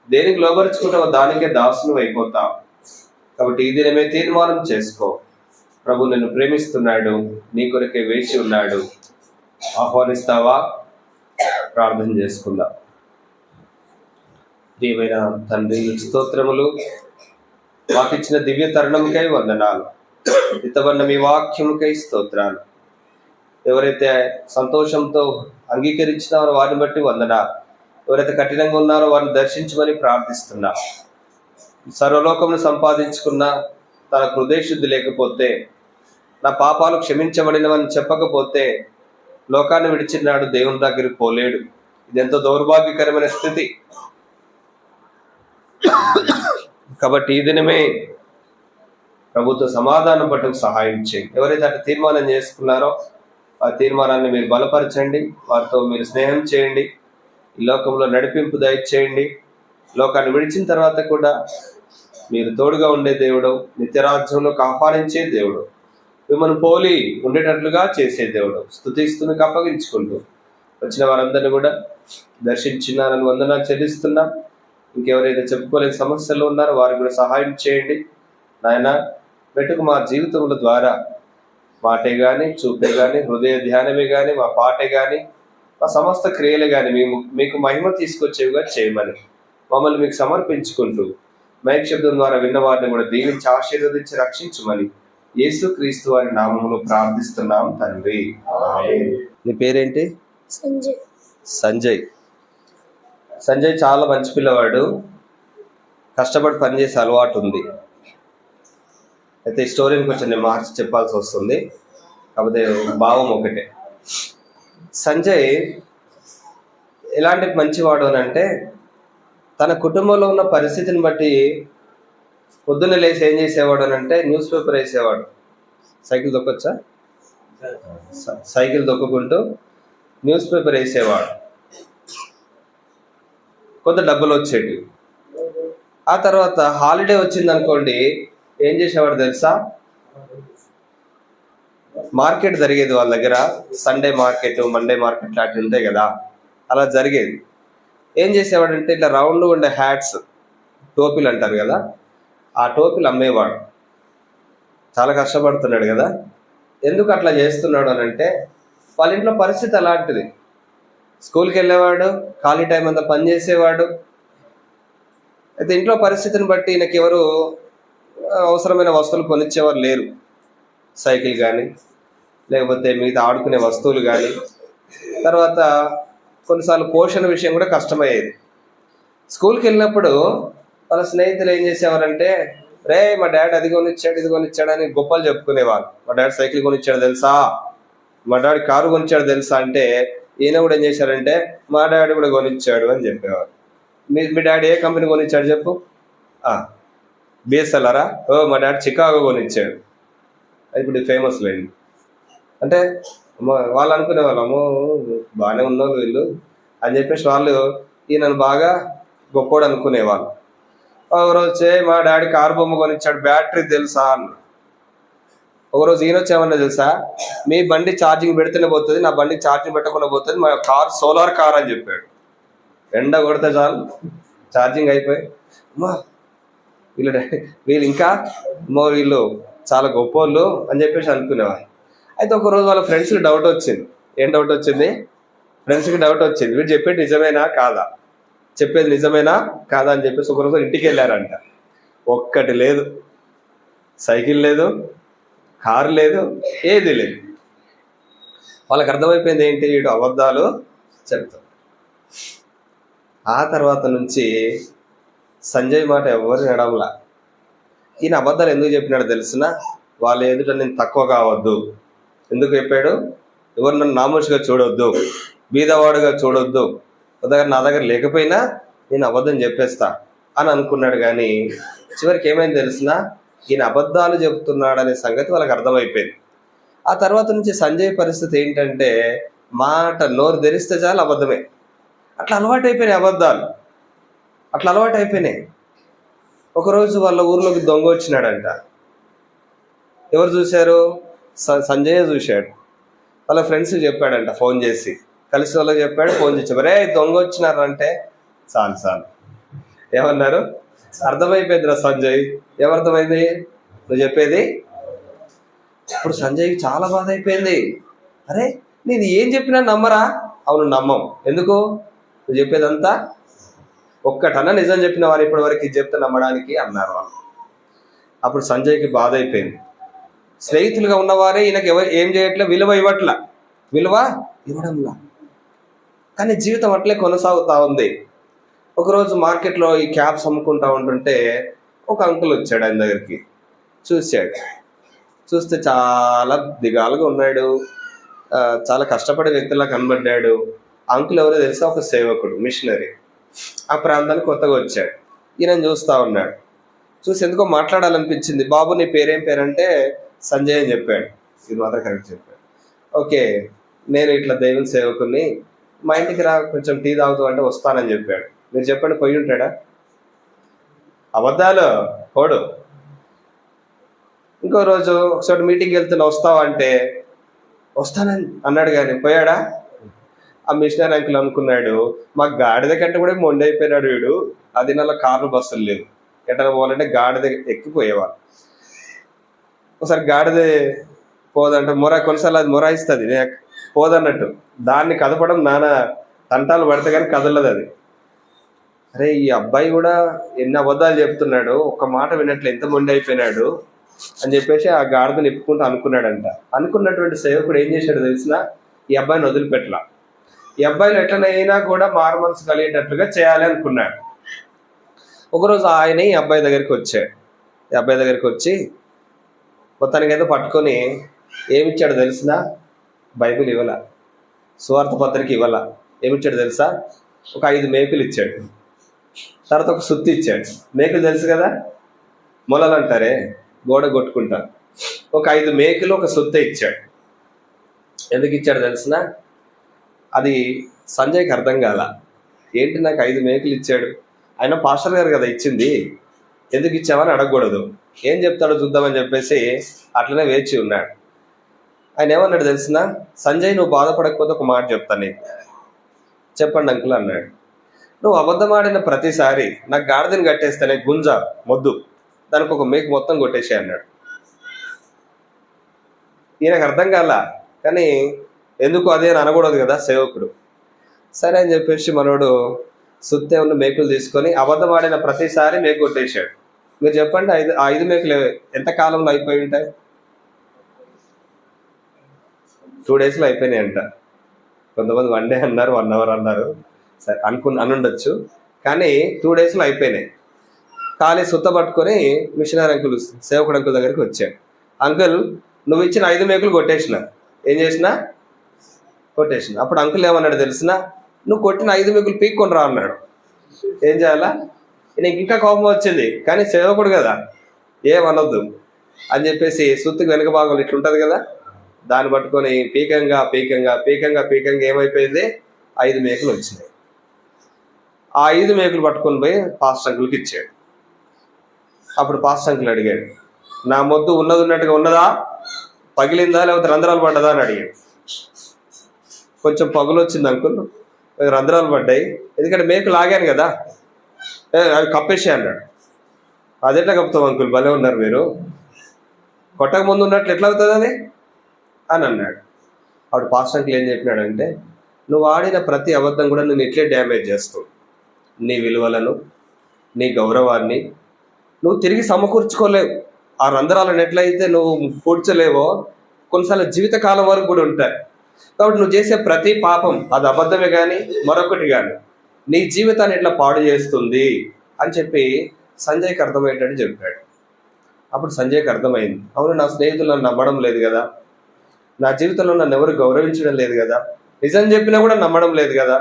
దేనికి లోబరుచుకుంటావో దానికే దాసులు అయిపోతావు. కాబట్టి ఈ దినమే తీర్మానం చేసుకో. ప్రభు నిన్ను ప్రేమిస్తున్నాడు, నీ కొరకే వేచి ఉన్నాడు. ఆహ్వానిస్తావా? ప్రార్థన చేసుకుందాం. ప్రియమైన తండ్రి, స్తోత్రములు. మాకిచ్చిన దివ్య తరుణంకై వందనాలు. ఇతవన్న మీ వాక్యముకై స్తోత్రాలు. ఎవరైతే సంతోషంతో అంగీకరించినారో వారిని బట్టి వందనాలు. ఎవరైతే కఠినంగా ఉన్నారో వారిని దర్శించమని ప్రార్థిస్తున్నా. సర్వలోకమును సంపాదించుకున్న తన హృదయ శుద్ధి లేకపోతే నా పాపాలు క్షమించబడినవని చెప్పకపోతే లోకాన్ని విడిచినాడు, దేవుని దగ్గరికి పోలేడు. ఇది ఎంతో దౌర్భాగ్యకరమైన స్థితి. కాబట్టి ఈ దినమే ప్రభుత్వ సమాధానం పట్టుకు సహాయం చేయండి. ఎవరైతే అట్లా తీర్మానం చేసుకున్నారో ఆ తీర్మానాన్ని మీరు బలపరచండి, వారితో మీరు స్నేహం చేయండి, ఈ లోకంలో నడిపింపు దయచేయండి. లోకాన్ని విడిచిన తర్వాత కూడా మీరు తోడుగా ఉండే దేవుడు, నిత్యరాజ్యంలో ఆహ్వానించే దేవుడు, మిమ్మల్ని పోలి ఉండేటట్లుగా చేసే దేవుడు. స్తుతిస్తూ మీకు అప్పగించుకుంటూ వచ్చిన వారందరినీ కూడా దర్శించినారని వందనాలు చెల్లిస్తున్నాం. ఇంకెవరైతే చెప్పుకోలేని సమస్యలు ఉన్నారో వారికి కూడా సహాయం చేయండి నాయన. మెట్టుకు మా జీవితముల ద్వారా మాటే కానీ, చూపే కానీ, హృదయ ధ్యానమే కానీ, మా పాటే కానీ, మా సమస్త క్రియలు కానీ మీకు మహిమ తీసుకొచ్చేవిగా చేయమని మమ్మల్ని మీకు సమర్పించుకుంటూ మైక్ శబ్దం ద్వారా విన్నవారిని కూడా దీవించి ఆశీర్వదించి రక్షించమని యేసు క్రీస్తు వారి నామములో ప్రార్థిస్తున్నాం తండ్రి. నీ పేరేంటి? సంజయ్. సంజయ్ చాలా మంచి పిల్లవాడు, కష్టపడి పనిచేసే అలవాటు ఉంది. అయితే ఈ స్టోరీని కొంచెం నేను మార్చి చెప్పాల్సి వస్తుంది, కాకపోతే భావం ఒకటే. సంజయ్ ఎలాంటి మంచివాడు అని అంటే, తన కుటుంబంలో ఉన్న పరిస్థితిని బట్టి పొద్దున్న లేచి ఏం చేసేవాడు అని అంటే న్యూస్ పేపర్ వేసేవాడు. సైకిల్ దొక్కొచ్చా? సైకిల్ దొక్కుంటూ న్యూస్ పేపర్ వేసేవాడు. కొంత డబ్బులు వచ్చేవి. ఆ తర్వాత హాలిడే వచ్చింది అనుకోండి, ఏం చేసేవాడు తెలుసా? మార్కెట్ జరిగేది వాళ్ళ దగ్గర, సండే మార్కెట్, మండే మార్కెట్ లాంటివి ఉంటాయి కదా, అలా జరిగేది. ఏం చేసేవాడంటే ఇట్లా రౌండ్ ఉండే హ్యాట్స్, టోపీలు అంటారు కదా, ఆ టోపీలు అమ్మేవాడు. చాలా కష్టపడుతున్నాడు కదా. ఎందుకు అట్లా చేస్తున్నాడు అని అంటే వాళ్ళ ఇంట్లో పరిస్థితి అలాంటిది. స్కూల్కి వెళ్ళేవాడు, ఖాళీ టైం అంతా పని చేసేవాడు. అయితే ఇంట్లో పరిస్థితిని బట్టి ఈయనకి ఎవరు అవసరమైన వస్తువులు కొనిచ్చేవారు లేరు. సైకిల్ కానీ, లేకపోతే మిగతా ఆడుకునే వస్తువులు కానీ. తర్వాత కొన్నిసార్లు పోషణ విషయం కూడా కష్టమయ్యేది. స్కూల్కి వెళ్ళినప్పుడు వాళ్ళ స్నేహితులు ఏం చేసేవారంటే, రే మా డాడీ అది కొనిచ్చాడు, ఇది కొనిచ్చాడు అని గొప్పలు చెప్పుకునేవాళ్ళు. మా డాడీ సైకిల్ కొనిచ్చాడు తెలుసా, మా డాడీ కారు కొనిచ్చాడు తెలుసా అంటే ఈయన కూడా ఏం చేశారంటే మా డాడీ కూడా కొనిచ్చాడు అని చెప్పేవారు. మీ డాడీ ఏ కంపెనీ కొనిచ్చాడు చెప్పు? బిఎస్ఎల్ఆరా? ఓ మా డాడీ చికాగో కొనిచ్చాడు. అది ఇప్పుడు ఫేమస్ లేండి. అంటే వాళ్ళు అనుకునే వాళ్ళము బాగానే ఉన్నారు వీళ్ళు అని చెప్పేసి వాళ్ళు ఈయనను బాగా గొప్పోడు అనుకునేవాళ్ళు. ఒకరోజు వచ్చే మా డాడీ కారు బొమ్మ కొనిచ్చాడు, బ్యాటరీ తెలుసా అన్న. ఒకరోజు ఈయన వచ్చేమన్నా తెలుసా, మీ బండి ఛార్జింగ్ పెడితేనే పోతుంది, నా బండికి ఛార్జింగ్ పెట్టకుండా పోతుంది, మా కార్ సోలార్ కార్ అని చెప్పాడు. ఎండ కొడితే చాలు ఛార్జింగ్ అయిపోయి, అమ్మా వీళ్ళు ఇంకా వీళ్ళు చాలా గొప్పోళ్ళు అని చెప్పేసి అనుకునేవాళ్ళు. అయితే ఒకరోజు వాళ్ళ ఫ్రెండ్స్కి డౌట్ వచ్చింది. ఏం డౌట్ వచ్చింది? ఫ్రెండ్స్కి డౌట్ వచ్చింది, వీడు చెప్పేది నిజమేనా కాదా, చెప్పేది నిజమేనా కాదా అని చెప్పేసి ఒకరోజు ఇంటికి వెళ్ళారంట. ఒక్కటి లేదు, సైకిల్ లేదు, కారు లేదు, ఏది లేదు. వాళ్ళకి అర్థమైపోయింది ఏంటి, వీడు అబద్ధాలు చెప్తాడు. ఆ తర్వాత నుంచి సంజయ్ మాట ఎవరు నడవలా. ఈయన అబద్ధాలు ఎందుకు చెప్పినాడో తెలిసిన, వాళ్ళ ఎదుట నేను తక్కువ కావద్దు. ఎందుకు చెప్పాడు? ఎవరు నన్ను నామోషిగా చూడొద్దు, బీదవాడుగా చూడొద్దు, నా దగ్గర లేకపోయినా నేను అబద్ధం చెప్పేస్తా అని అనుకున్నాడు. కానీ చివరికి ఏమైంది తెలిసిన, ఈయన అబద్ధాలు చెప్తున్నాడనే సంగతి వాళ్ళకి అర్థమైపోయింది. ఆ తర్వాత నుంచి సంజయ్ పరిస్థితి ఏంటంటే మాట నోరు తెరిస్తే చాలు అబద్ధమే. అట్లా అలవాటు అయిపోయినాయి అబద్ధాలు, అట్లా అలవాటు అయిపోయినాయి. ఒకరోజు వాళ్ళ ఊర్లోకి దొంగ వచ్చినాడంట. ఎవరు చూశారు? సంజయ్ చూశాడు. వాళ్ళ ఫ్రెండ్స్కి చెప్పాడంట, ఫోన్ చేసి కలిసి వాళ్ళకి చెప్పాడు, ఫోన్ చేసి రే దొంగ వచ్చినారంటే చాలు ఏమన్నారు? అర్థమైపోయిందిరా సంజయ్. ఏమర్థమైంది నువ్వు చెప్పేది? ఇప్పుడు సంజయ్కి చాలా బాధ అయిపోయింది. అరే నేను ఏం చెప్పినా నమ్మరా? అవును నమ్మం. ఎందుకు? నువ్వు చెప్పేదంతా ఒక్కటన్నా నిజం చెప్పిన వారు ఇప్పటి వరకు ఇది చెప్తే నమ్మడానికి అన్నారు వాళ్ళు. అప్పుడు సంజయ్కి బాధ అయిపోయింది. స్నేహితులుగా ఉన్నవారే ఈయనకి ఏం చేయట్లే, విలువ ఇవ్వడంలా. కానీ జీవితం అట్లే కొనసాగుతూ ఉంది. ఒకరోజు మార్కెట్లో ఈ క్యాప్స్ అమ్ముకుంటా ఉంటుంటే ఒక అంకుల్ వచ్చాడు ఆయన దగ్గరికి. చూశాడు, చూస్తే చాలా దిగాలుగా ఉన్నాడు, చాలా కష్టపడే వ్యక్తిలా కనబడ్డాడు. అంకుల్ ఎవరో తెలుసా, ఒక సేవకుడు, మిషనరీ. ఆ ప్రాంతానికి కొత్తగా వచ్చాడు. ఈయన చూస్తూ ఉన్నాడు. చూసి ఎందుకో మాట్లాడాలనిపించింది. బాబు నీ పేరేం పేరంటే సంజయ్ అని చెప్పాడు. ఇది మాత్రం కరెక్ట్ చెప్పాడు. ఓకే, నేను ఇట్లా దేవుని సేవకుని, మా ఇంటికి రా, కొంచెం టీ తాగుతావు అంటే వస్తానని చెప్పాడు. మీరు చెప్పండి, పోయి ఉంటాడా? అబద్ధాలు పోడు. ఇంకో రోజు ఒకసారి మీటింగ్కి వెళ్తున్నా, వస్తావా అంటే వస్తానని అన్నాడు. కానీ పోయాడా? ఆ మిషనరీ అంకుల్ అనుకున్నాడు, మా గాడిద కంటే కూడా మొండి అయిపోయినాడు వీడు. ఆ దినాల్లో కార్లు బస్సులు లేవు, ఎట్లా పోవాలంటే గాడిద ఎక్కిపోయేవాళ్ళు. ఒకసారి గాడిద పోదంటే కొన్నిసార్లు అది మొరాయిస్తుంది, పోదన్నట్టు. దాన్ని కదపడం నానా తంటాలు పడితే కానీ కదలదు అది. అరే ఈ అబ్బాయి కూడా ఎన్ని అబద్ధాలు చెప్తున్నాడు, ఒక్క మాట వినట్లు ఎంత మొండి అయిపోయినాడు అని చెప్పేసి ఆ గాడిద నిప్పుకుంటూ అనుకున్నాడంట. అనుకున్నటువంటి సేవకుడు ఏం చేశాడు తెలిసిన, ఈ అబ్బాయిని వదిలిపెట్టలా. ఈ అబ్బాయిని ఎట్లనైనా కూడా మారు మనసు కలిగేటట్లుగా చేయాలి అనుకున్నాడు. ఒకరోజు ఆయన ఈ అబ్బాయి దగ్గరికి వచ్చాడు. ఈ అబ్బాయి దగ్గరికి వచ్చి మొత్తానికి ఏదో పట్టుకొని ఏమిచ్చాడు తెలిసిన, బైబిల్ ఇవ్వాల, సువార్త పత్రిక ఇవ్వాల. ఏమిచ్చాడు తెలుసా, ఒక 5 మేకులు ఇచ్చాడు. తర్వాత ఒక సుత్తి ఇచ్చాడు. మేకులు తెలుసు కదా, మొలలు అంటారే, గోడ కొట్టుకుంటారు. ఒక 5 మేకులు ఒక సుత్తి ఇచ్చాడు. ఎందుకు ఇచ్చాడు తెలిసిన, అది సంజయ్కి అర్థం కాల. ఏంటి నాకు 5 మేకులు ఇచ్చాడు, ఆయన పాస్టర్ గారు కదా ఇచ్చింది, ఎందుకు ఇచ్చామని అడగకూడదు, ఏం చెప్తాడో చూద్దామని చెప్పేసి అట్లనే వేచి ఉన్నాడు. ఆయన ఏమన్నాడు తెలిసిన, సంజయ్ నువ్వు బాధపడకపోతే ఒక మాట చెప్తాను నీకు. చెప్పండి అంకుల్ అన్నాడు. నువ్వు అబద్ధం ఆడిన ప్రతిసారి నాకు గాడిదని కట్టేస్తానే గుంజ మొద్దు, దానికి ఒక మేకు మొత్తం కొట్టేసి అన్నాడు. ఈయనకు అర్థం కాల, కానీ ఎందుకు అదే అని అనకూడదు కదా సేవకుడు. సరే అని చెప్పేసి మనోడు సుత్తే ఉన్న మేకులు తీసుకొని అబద్ధం ఆడిన ప్రతిసారి మేకు కొట్టేశాడు. మీరు చెప్పండి, 5 మేకులు ఎంత కాలంలో అయిపోయి ఉంటాయి? 2 డేస్లో అయిపోయినాయి అంట. కొంతమంది 1 డే అన్నారు, 1 అవర్ అన్నారు, సరే అనుండొచ్చు, కానీ 2 డేస్లో అయిపోయినాయి. ఖాళీ సుత్త పట్టుకొని మిషనరీ అంకుల్, సేవకుడు అంకుల్ దగ్గరికి వచ్చాడు. అంకుల్ నువ్వు ఇచ్చిన 5 మేకులు కొట్టేసిన, ఏం చేసినా కొట్టేసిన. అప్పుడు అంకుల్ ఏమన్నాడు తెలిసిన, నువ్వు కొట్టిన 5 మేకులు పీక్కొని రా అన్నాడు. ఏం చేయాలా? నీకు ఇంకా కోపం వచ్చింది, కానీ సేవకుడు కదా ఏమనొద్దు అని చెప్పేసి సుత్తికి వెనక భాగంలో ఇట్లుంటుంది కదా, దాన్ని పట్టుకొని పీకంగా ఏమైపోయింది, 5 మేకులు వచ్చినాయి. ఆ 5 మేకులు పట్టుకొని పోయి పాస్టర్ అంకుల్కి ఇచ్చాడు. అప్పుడు పాస్టర్ అంకుల్ అడిగాడు, నా మొద్దు ఉన్నట్టుగా ఉన్నదా, పగిలిందా, లేకపోతే రంధ్రాలు పడ్డదా అని అడిగాడు. కొంచెం పగులు వచ్చింది అంకుల్, రంధ్రాలు పడ్డాయి, ఎందుకంటే మేకు లాగాను కదా, అవి కప్పేసి అన్నాడు. అదెట్లా కప్పుతాం అంకుల్, భలే ఉన్నారు మీరు, కొట్టక ముందు ఉన్నట్లు ఎట్లా అవుతుంది అది అని అన్నాడు. అప్పుడు పాస్టర్ అంకుల్ ఏం చెప్పినాడంటే, నువ్వు ఆడిన ప్రతి అబద్ధం కూడా నేను ఇట్లే డ్యామేజ్ చేస్తావు. నీ విలువలను, నీ గౌరవాన్ని నువ్వు తిరిగి సమకూర్చుకోలేవు. ఆ రంధ్రాలను ఎట్లయితే నువ్వు పూడ్చలేవో కొన్నిసార్లు జీవితకాలం వరకు కూడా ఉంటాయి. కాబట్టి నువ్వు చేసే ప్రతి పాపం, అది అబద్ధమే కానీ మరొకటి కానీ, నీ జీవితాన్ని ఎట్లా పాడు చేస్తుంది అని చెప్పి సంజయ్కి అర్థమయ్యేటట్టు చెప్పాడు. అప్పుడు సంజయ్కి అర్థమైంది, అవును నా స్నేహితులు నన్ను నమ్మడం లేదు కదా, నా జీవితంలో నన్ను ఎవరు గౌరవించడం లేదు కదా, నిజం చెప్పినా కూడా నమ్మడం లేదు కదా,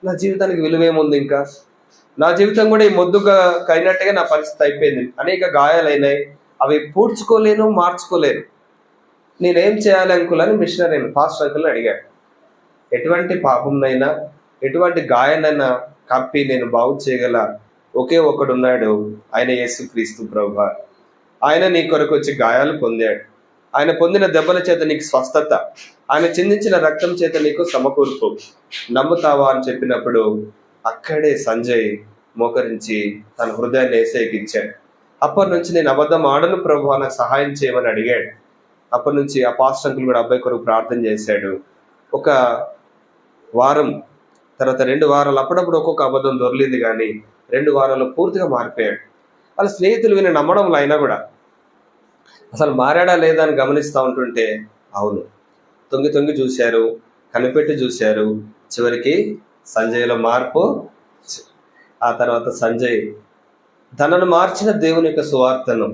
నా జీవితానికి విలువేముంది, ఇంకా నా జీవితం కూడా ఈ మొద్దుగా కైనట్టుగా నా పరిస్థితి అయిపోయింది, అనేక గాయాలైనాయి, అవి పూడ్చుకోలేను, మార్చుకోలేను, నేనేం చేయాలి అంకుల్ అని మిషనరీ పాస్టర్ అంకుల్ని అడిగాడు. ఎటువంటి పాపంనైనా, ఎటువంటి గాయాన్నైనా కప్పి నేను బాగు చేయగల ఒకే ఒకడు ఉన్నాడు, ఆయన యేసుక్రీస్తు ప్రభువా. ఆయన నీ కొరకు వచ్చి గాయాలు పొందాడు, ఆయన పొందిన దెబ్బల చేత నీకు స్వస్థత, ఆయన చిందించిన రక్తం చేత నీకు సమకూర్పు, నమ్ముతావా అని చెప్పినప్పుడు అక్కడే సంజయ్ మోకరించి తన హృదయాన్ని యేసయ్యకి ఇచ్చాడు. అప్పటి నుంచి నేను అబద్ధం ఆడను ప్రభువా, నాకు సహాయం చేయమని అడిగాడు. అప్పటి నుంచి ఆ పాస్టర్ అంకుల్ కూడా అబ్బాయి కొరకు ప్రార్థన చేశాడు. ఒక వారం తర్వాత 2 వారాలు అప్పుడప్పుడు ఒక్కొక్క అబద్ధం దొరికింది, కానీ 2 వారాల్లో పూర్తిగా మారిపోయాడు. వాళ్ళ స్నేహితులు విని నమ్మడంలో అయినా కూడా అసలు మారాడా లేదా అని గమనిస్తూ ఉంటుంటే, అవును, తొంగి చూశారు, కనిపెట్టి చూశారు, చివరికి సంజయ్లో మార్పు. ఆ తర్వాత సంజయ్ తనను మార్చిన దేవుని యొక్క సువార్తను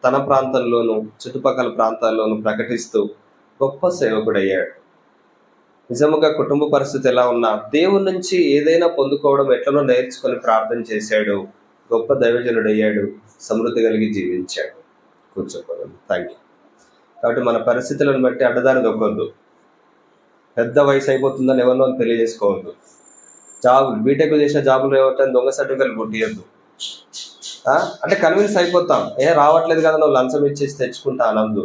తన ప్రాంతంలోను చుట్టుపక్కల ప్రాంతాల్లోనూ ప్రకటిస్తూ గొప్ప సేవకుడయ్యాడు. నిజముగా కుటుంబ పరిస్థితి ఎలా ఉన్నా దేవుని నుంచి ఏదైనా పొందుకోవడం ఎట్లనో నేర్చుకొని ప్రార్థన చేశాడు. గొప్ప దైవజనుడయ్యాడు. సమృద్ధి కలిగి జీవించాడు. కూర్చోకూడదు. Thank you. కాబట్టి మన పరిస్థితులను బట్టి అడ్డదారి దొక్కొద్దు. పెద్ద వయసు అయిపోతుందని ఎవరినో తెలియజేసుకోవద్దు. జాబులు బీటెక్ చేసిన జాబులు రేవటం దొంగ సర్టిఫికెట్లు పుట్టియద్దు. అంటే కన్విన్స్ అయిపోతాం, రావట్లేదు కదా నువ్వు లంచం ఇచ్చేసి తెచ్చుకుంటా అనందు.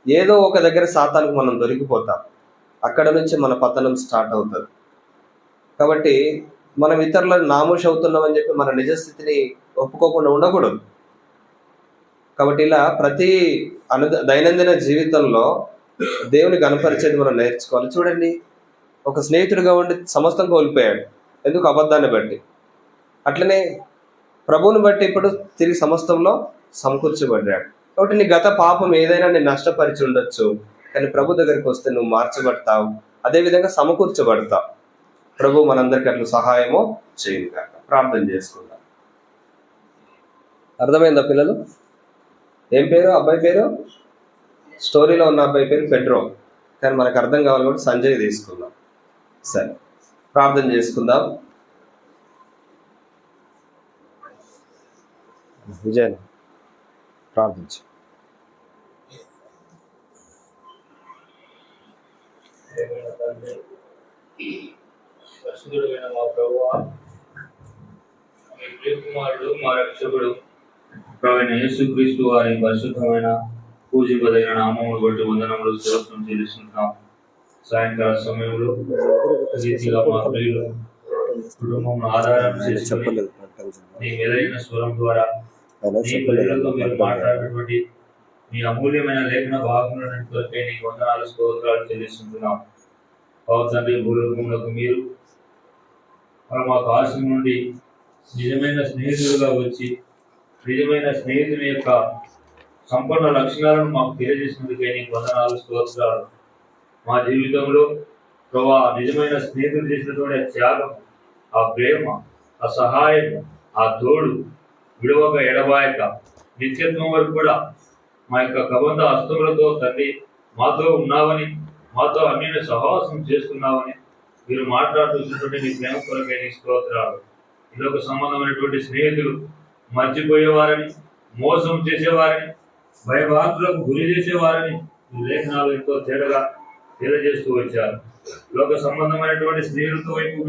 ఏదో ఒక దగ్గర శాతానికి మనం దొరికిపోతాం. అక్కడ నుంచి మన పతనం స్టార్ట్ అవుతుంది. కాబట్టి మనం ఇతరులను నామోషి అవుతున్నామని చెప్పి మన నిజస్థితిని ఒప్పుకోకుండా ఉండకూడదు. కాబట్టి ఇలా ప్రతి దైనందిన జీవితంలో దేవుని కనపరిచేది మనం నేర్చుకోవాలి. చూడండి, ఒక స్నేహితుడిగా ఉండి సమస్తం కోల్పోయాడు. ఎందుకు? అబద్ధాన్ని బట్టి. అట్లనే ప్రభువుని బట్టి ఇప్పుడు తిరిగి సమస్తంలో సమకూర్చబడ్డాడు. కాబట్టి నీ గత పాపం ఏదైనా నేను నష్టపరిచి ఉండొచ్చు, కానీ ప్రభు దగ్గరికి వస్తే నువ్వు మార్చబడతావు, అదేవిధంగా సమకూర్చబడతావు. ప్రభు మనందరికీ అట్లా సహాయము చేయను కాక. ప్రార్థన చేసుకుందాం. అర్థమైందా పిల్లలు? ఏం పేరు అబ్బాయి పేరు? స్టోరీలో ఉన్న అబ్బాయి పేరు పెడ్రో, కానీ మనకు అర్థం కావాలి కూడా సంజయ్ తీసుకుందాం. సరే, ప్రార్థన చేసుకుందాం. విజయ్ ప్రార్థించు. పరిశుద్ధుడైన మా ప్రభువా, మీ ప్రియకుమారుడు మా రక్షకుడు ప్రభువైన యేసుక్రీస్తు వారి పరిశుద్ధమైన పూజింపదగిన నామమును బట్టి వందనములు స్తోత్రం చెల్లిస్తున్నాం. సాయంకాల సమయంలో రీతిగా మా ప్రియులు కుటుంబం ఆధారం చేసుకుని నీ మెదైన స్వరం ద్వారా నీ ప్రజలతో మీరు మాట్లాడినటువంటి మీ అమూల్యమైన లేఖన భాగములన్నింటిపై నీకు వందనాలు స్తోత్రాలు చెల్లిస్తున్నాం. తండ్రి, భూలోకములకు మీరు మాకు ఆశయం నుండి నిజమైన స్నేహితులుగా వచ్చి నిజమైన స్నేహితుని యొక్క సంపూర్ణ లక్షణాలను మాకు తెలియజేసినందుకే నీకు వందనాలు స్తోత్రాలు. మా జీవితంలో ప్రభా నిజమైన స్నేహితులు చేసినటువంటి త్యాగం, ఆ ప్రేమ, ఆ సహాయం, ఆ తోడు విడవక ఎడబాయక నిత్యత్వం వరకు కూడా మా యొక్క కబంధ హస్తములతో తండ్రి మాతో ఉన్నావని, మాతో అన్నిని సహవాసం చేస్తున్నావని మీరు మాట్లాడుతున్నటువంటి నీ ప్రేమ కొరకే నీ స్తోత్రాలు. ఇదొక సంబంధమైనటువంటి స్నేహితులు మర్చిపోయేవారని, మోసం చేసేవారని, భయభాగ్యులకు గురి చేసేవారని ఈ లేఖనాలు ఎంతో తేడగా తెలియజేస్తూ వచ్చారు. లోక సంబంధమైనటువంటి స్నేహితులతో వైపు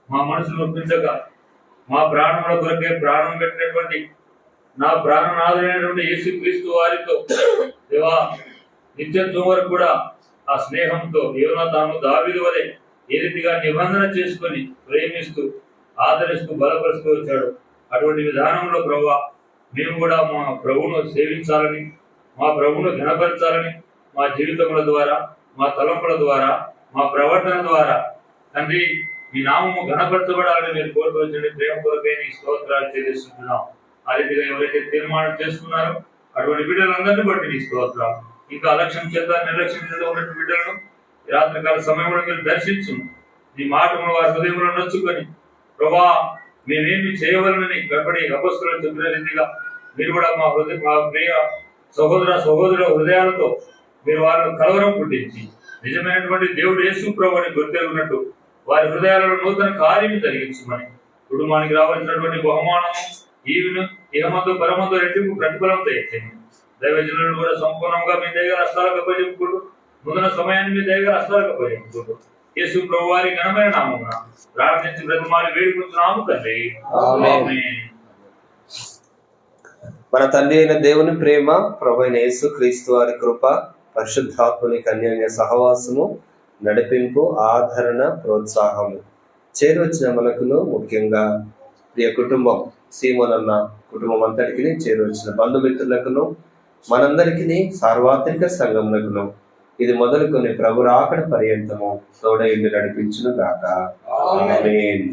మా మనసును ఒప్పించక మా ప్రాణముల కొరకే ప్రాణం పెట్టినటువంటి నా ప్రాణనాథుడైనటువంటి యేసుక్రీస్తు వారితో దేవా నిత్యత్వం వరకు కూడా ఆ స్నేహంతో యోనాతాను దావీదు వలె ఏ రీతిగా నిబంధన చేసుకొని ప్రేమిస్తూ ఆదరిస్తూ బలపరుస్తూ వచ్చాడు. అటువంటి విధానంలో ప్రభువా మేము కూడా మా ప్రభువును సేవించాలని, మా ప్రభువును ఘనపరచాలని మా జీవితముల ద్వారా, మా తలంపుల ద్వారా, మా ప్రవర్తన ద్వారా తండ్రి మీ నామము ఘనపరచబడాలని మీరు కోరుకోవచ్చండి. ప్రేమ కొరకే నీ స్తోత్రాలు చెల్లిస్తున్నాం. ఆ రీతిగా ఎవరైతే తీర్మానం చేసుకున్నారో అటువంటి బిడ్డలందరినీ బట్టి నీ స్తోత్రం. ఇంకా అలక్ష్యం చేత నిర్లక్ష్యం చేత ఉన్నటువంటి బిడ్డలను రాత్రికాల సమయంలో మీరు దర్శించు. నీ మాటను వారి హృదయంలో నొచ్చుకొని ప్రభా మేమేమి చేయవలనని గడపడి అపస్తులను చెప్పిన రీతిగా మీరు కూడా మా ప్రియ సహోదర హృదయాలతో మీరు వారిని కలవరం పుట్టించి నిజమైనటువంటి దేవుడు యేసు ప్రభువుని గుర్తెరుగున్నట్టు వారి హృదయాలలో నూతన కార్యం జరిగించమని, కుటుంబానికి రావాల్సినటువంటి బహుమానము ఈవిను ఇహమందు పరమందు రెట్టింపు ప్రతిఫలం తెచ్చండి. దైవజనులను కూడా సంపూర్ణంగా మీ దగ్గర హస్తాలకు అప్పచెప్పుకుంటూ నూతన సమయాన్ని మీ దగ్గర హస్తాలకు అప్పచెప్పుకుంటూ యేసు ప్రభు వారి ఘనమైన నామమున ప్రార్థించి బ్రతిమాలి వేడుకుంటున్నాము తండ్రి. ఆమేన్. మన తండ్రి అయిన దేవుని ప్రేమ, ప్రభు అయిన యేసు క్రీస్తు వారి కృప, పరిశుద్ధాత్మని అన్యోన్య సహవాసము, నడిపింపు, ఆదరణ, ప్రోత్సాహము చేరొచ్చిన మనకును, ముఖ్యంగా ప్రియ కుటుంబం సీమోన్ అన్న కుటుంబం అంతటికి చేరొచ్చిన బంధుమిత్రులకును, మనందరికీ సార్వత్రిక సంఘములకును ఇది మొదలుకొని ప్రభు రాకడ పర్యంతము తోడైండి నడిపించును గాక. ఆమేన్.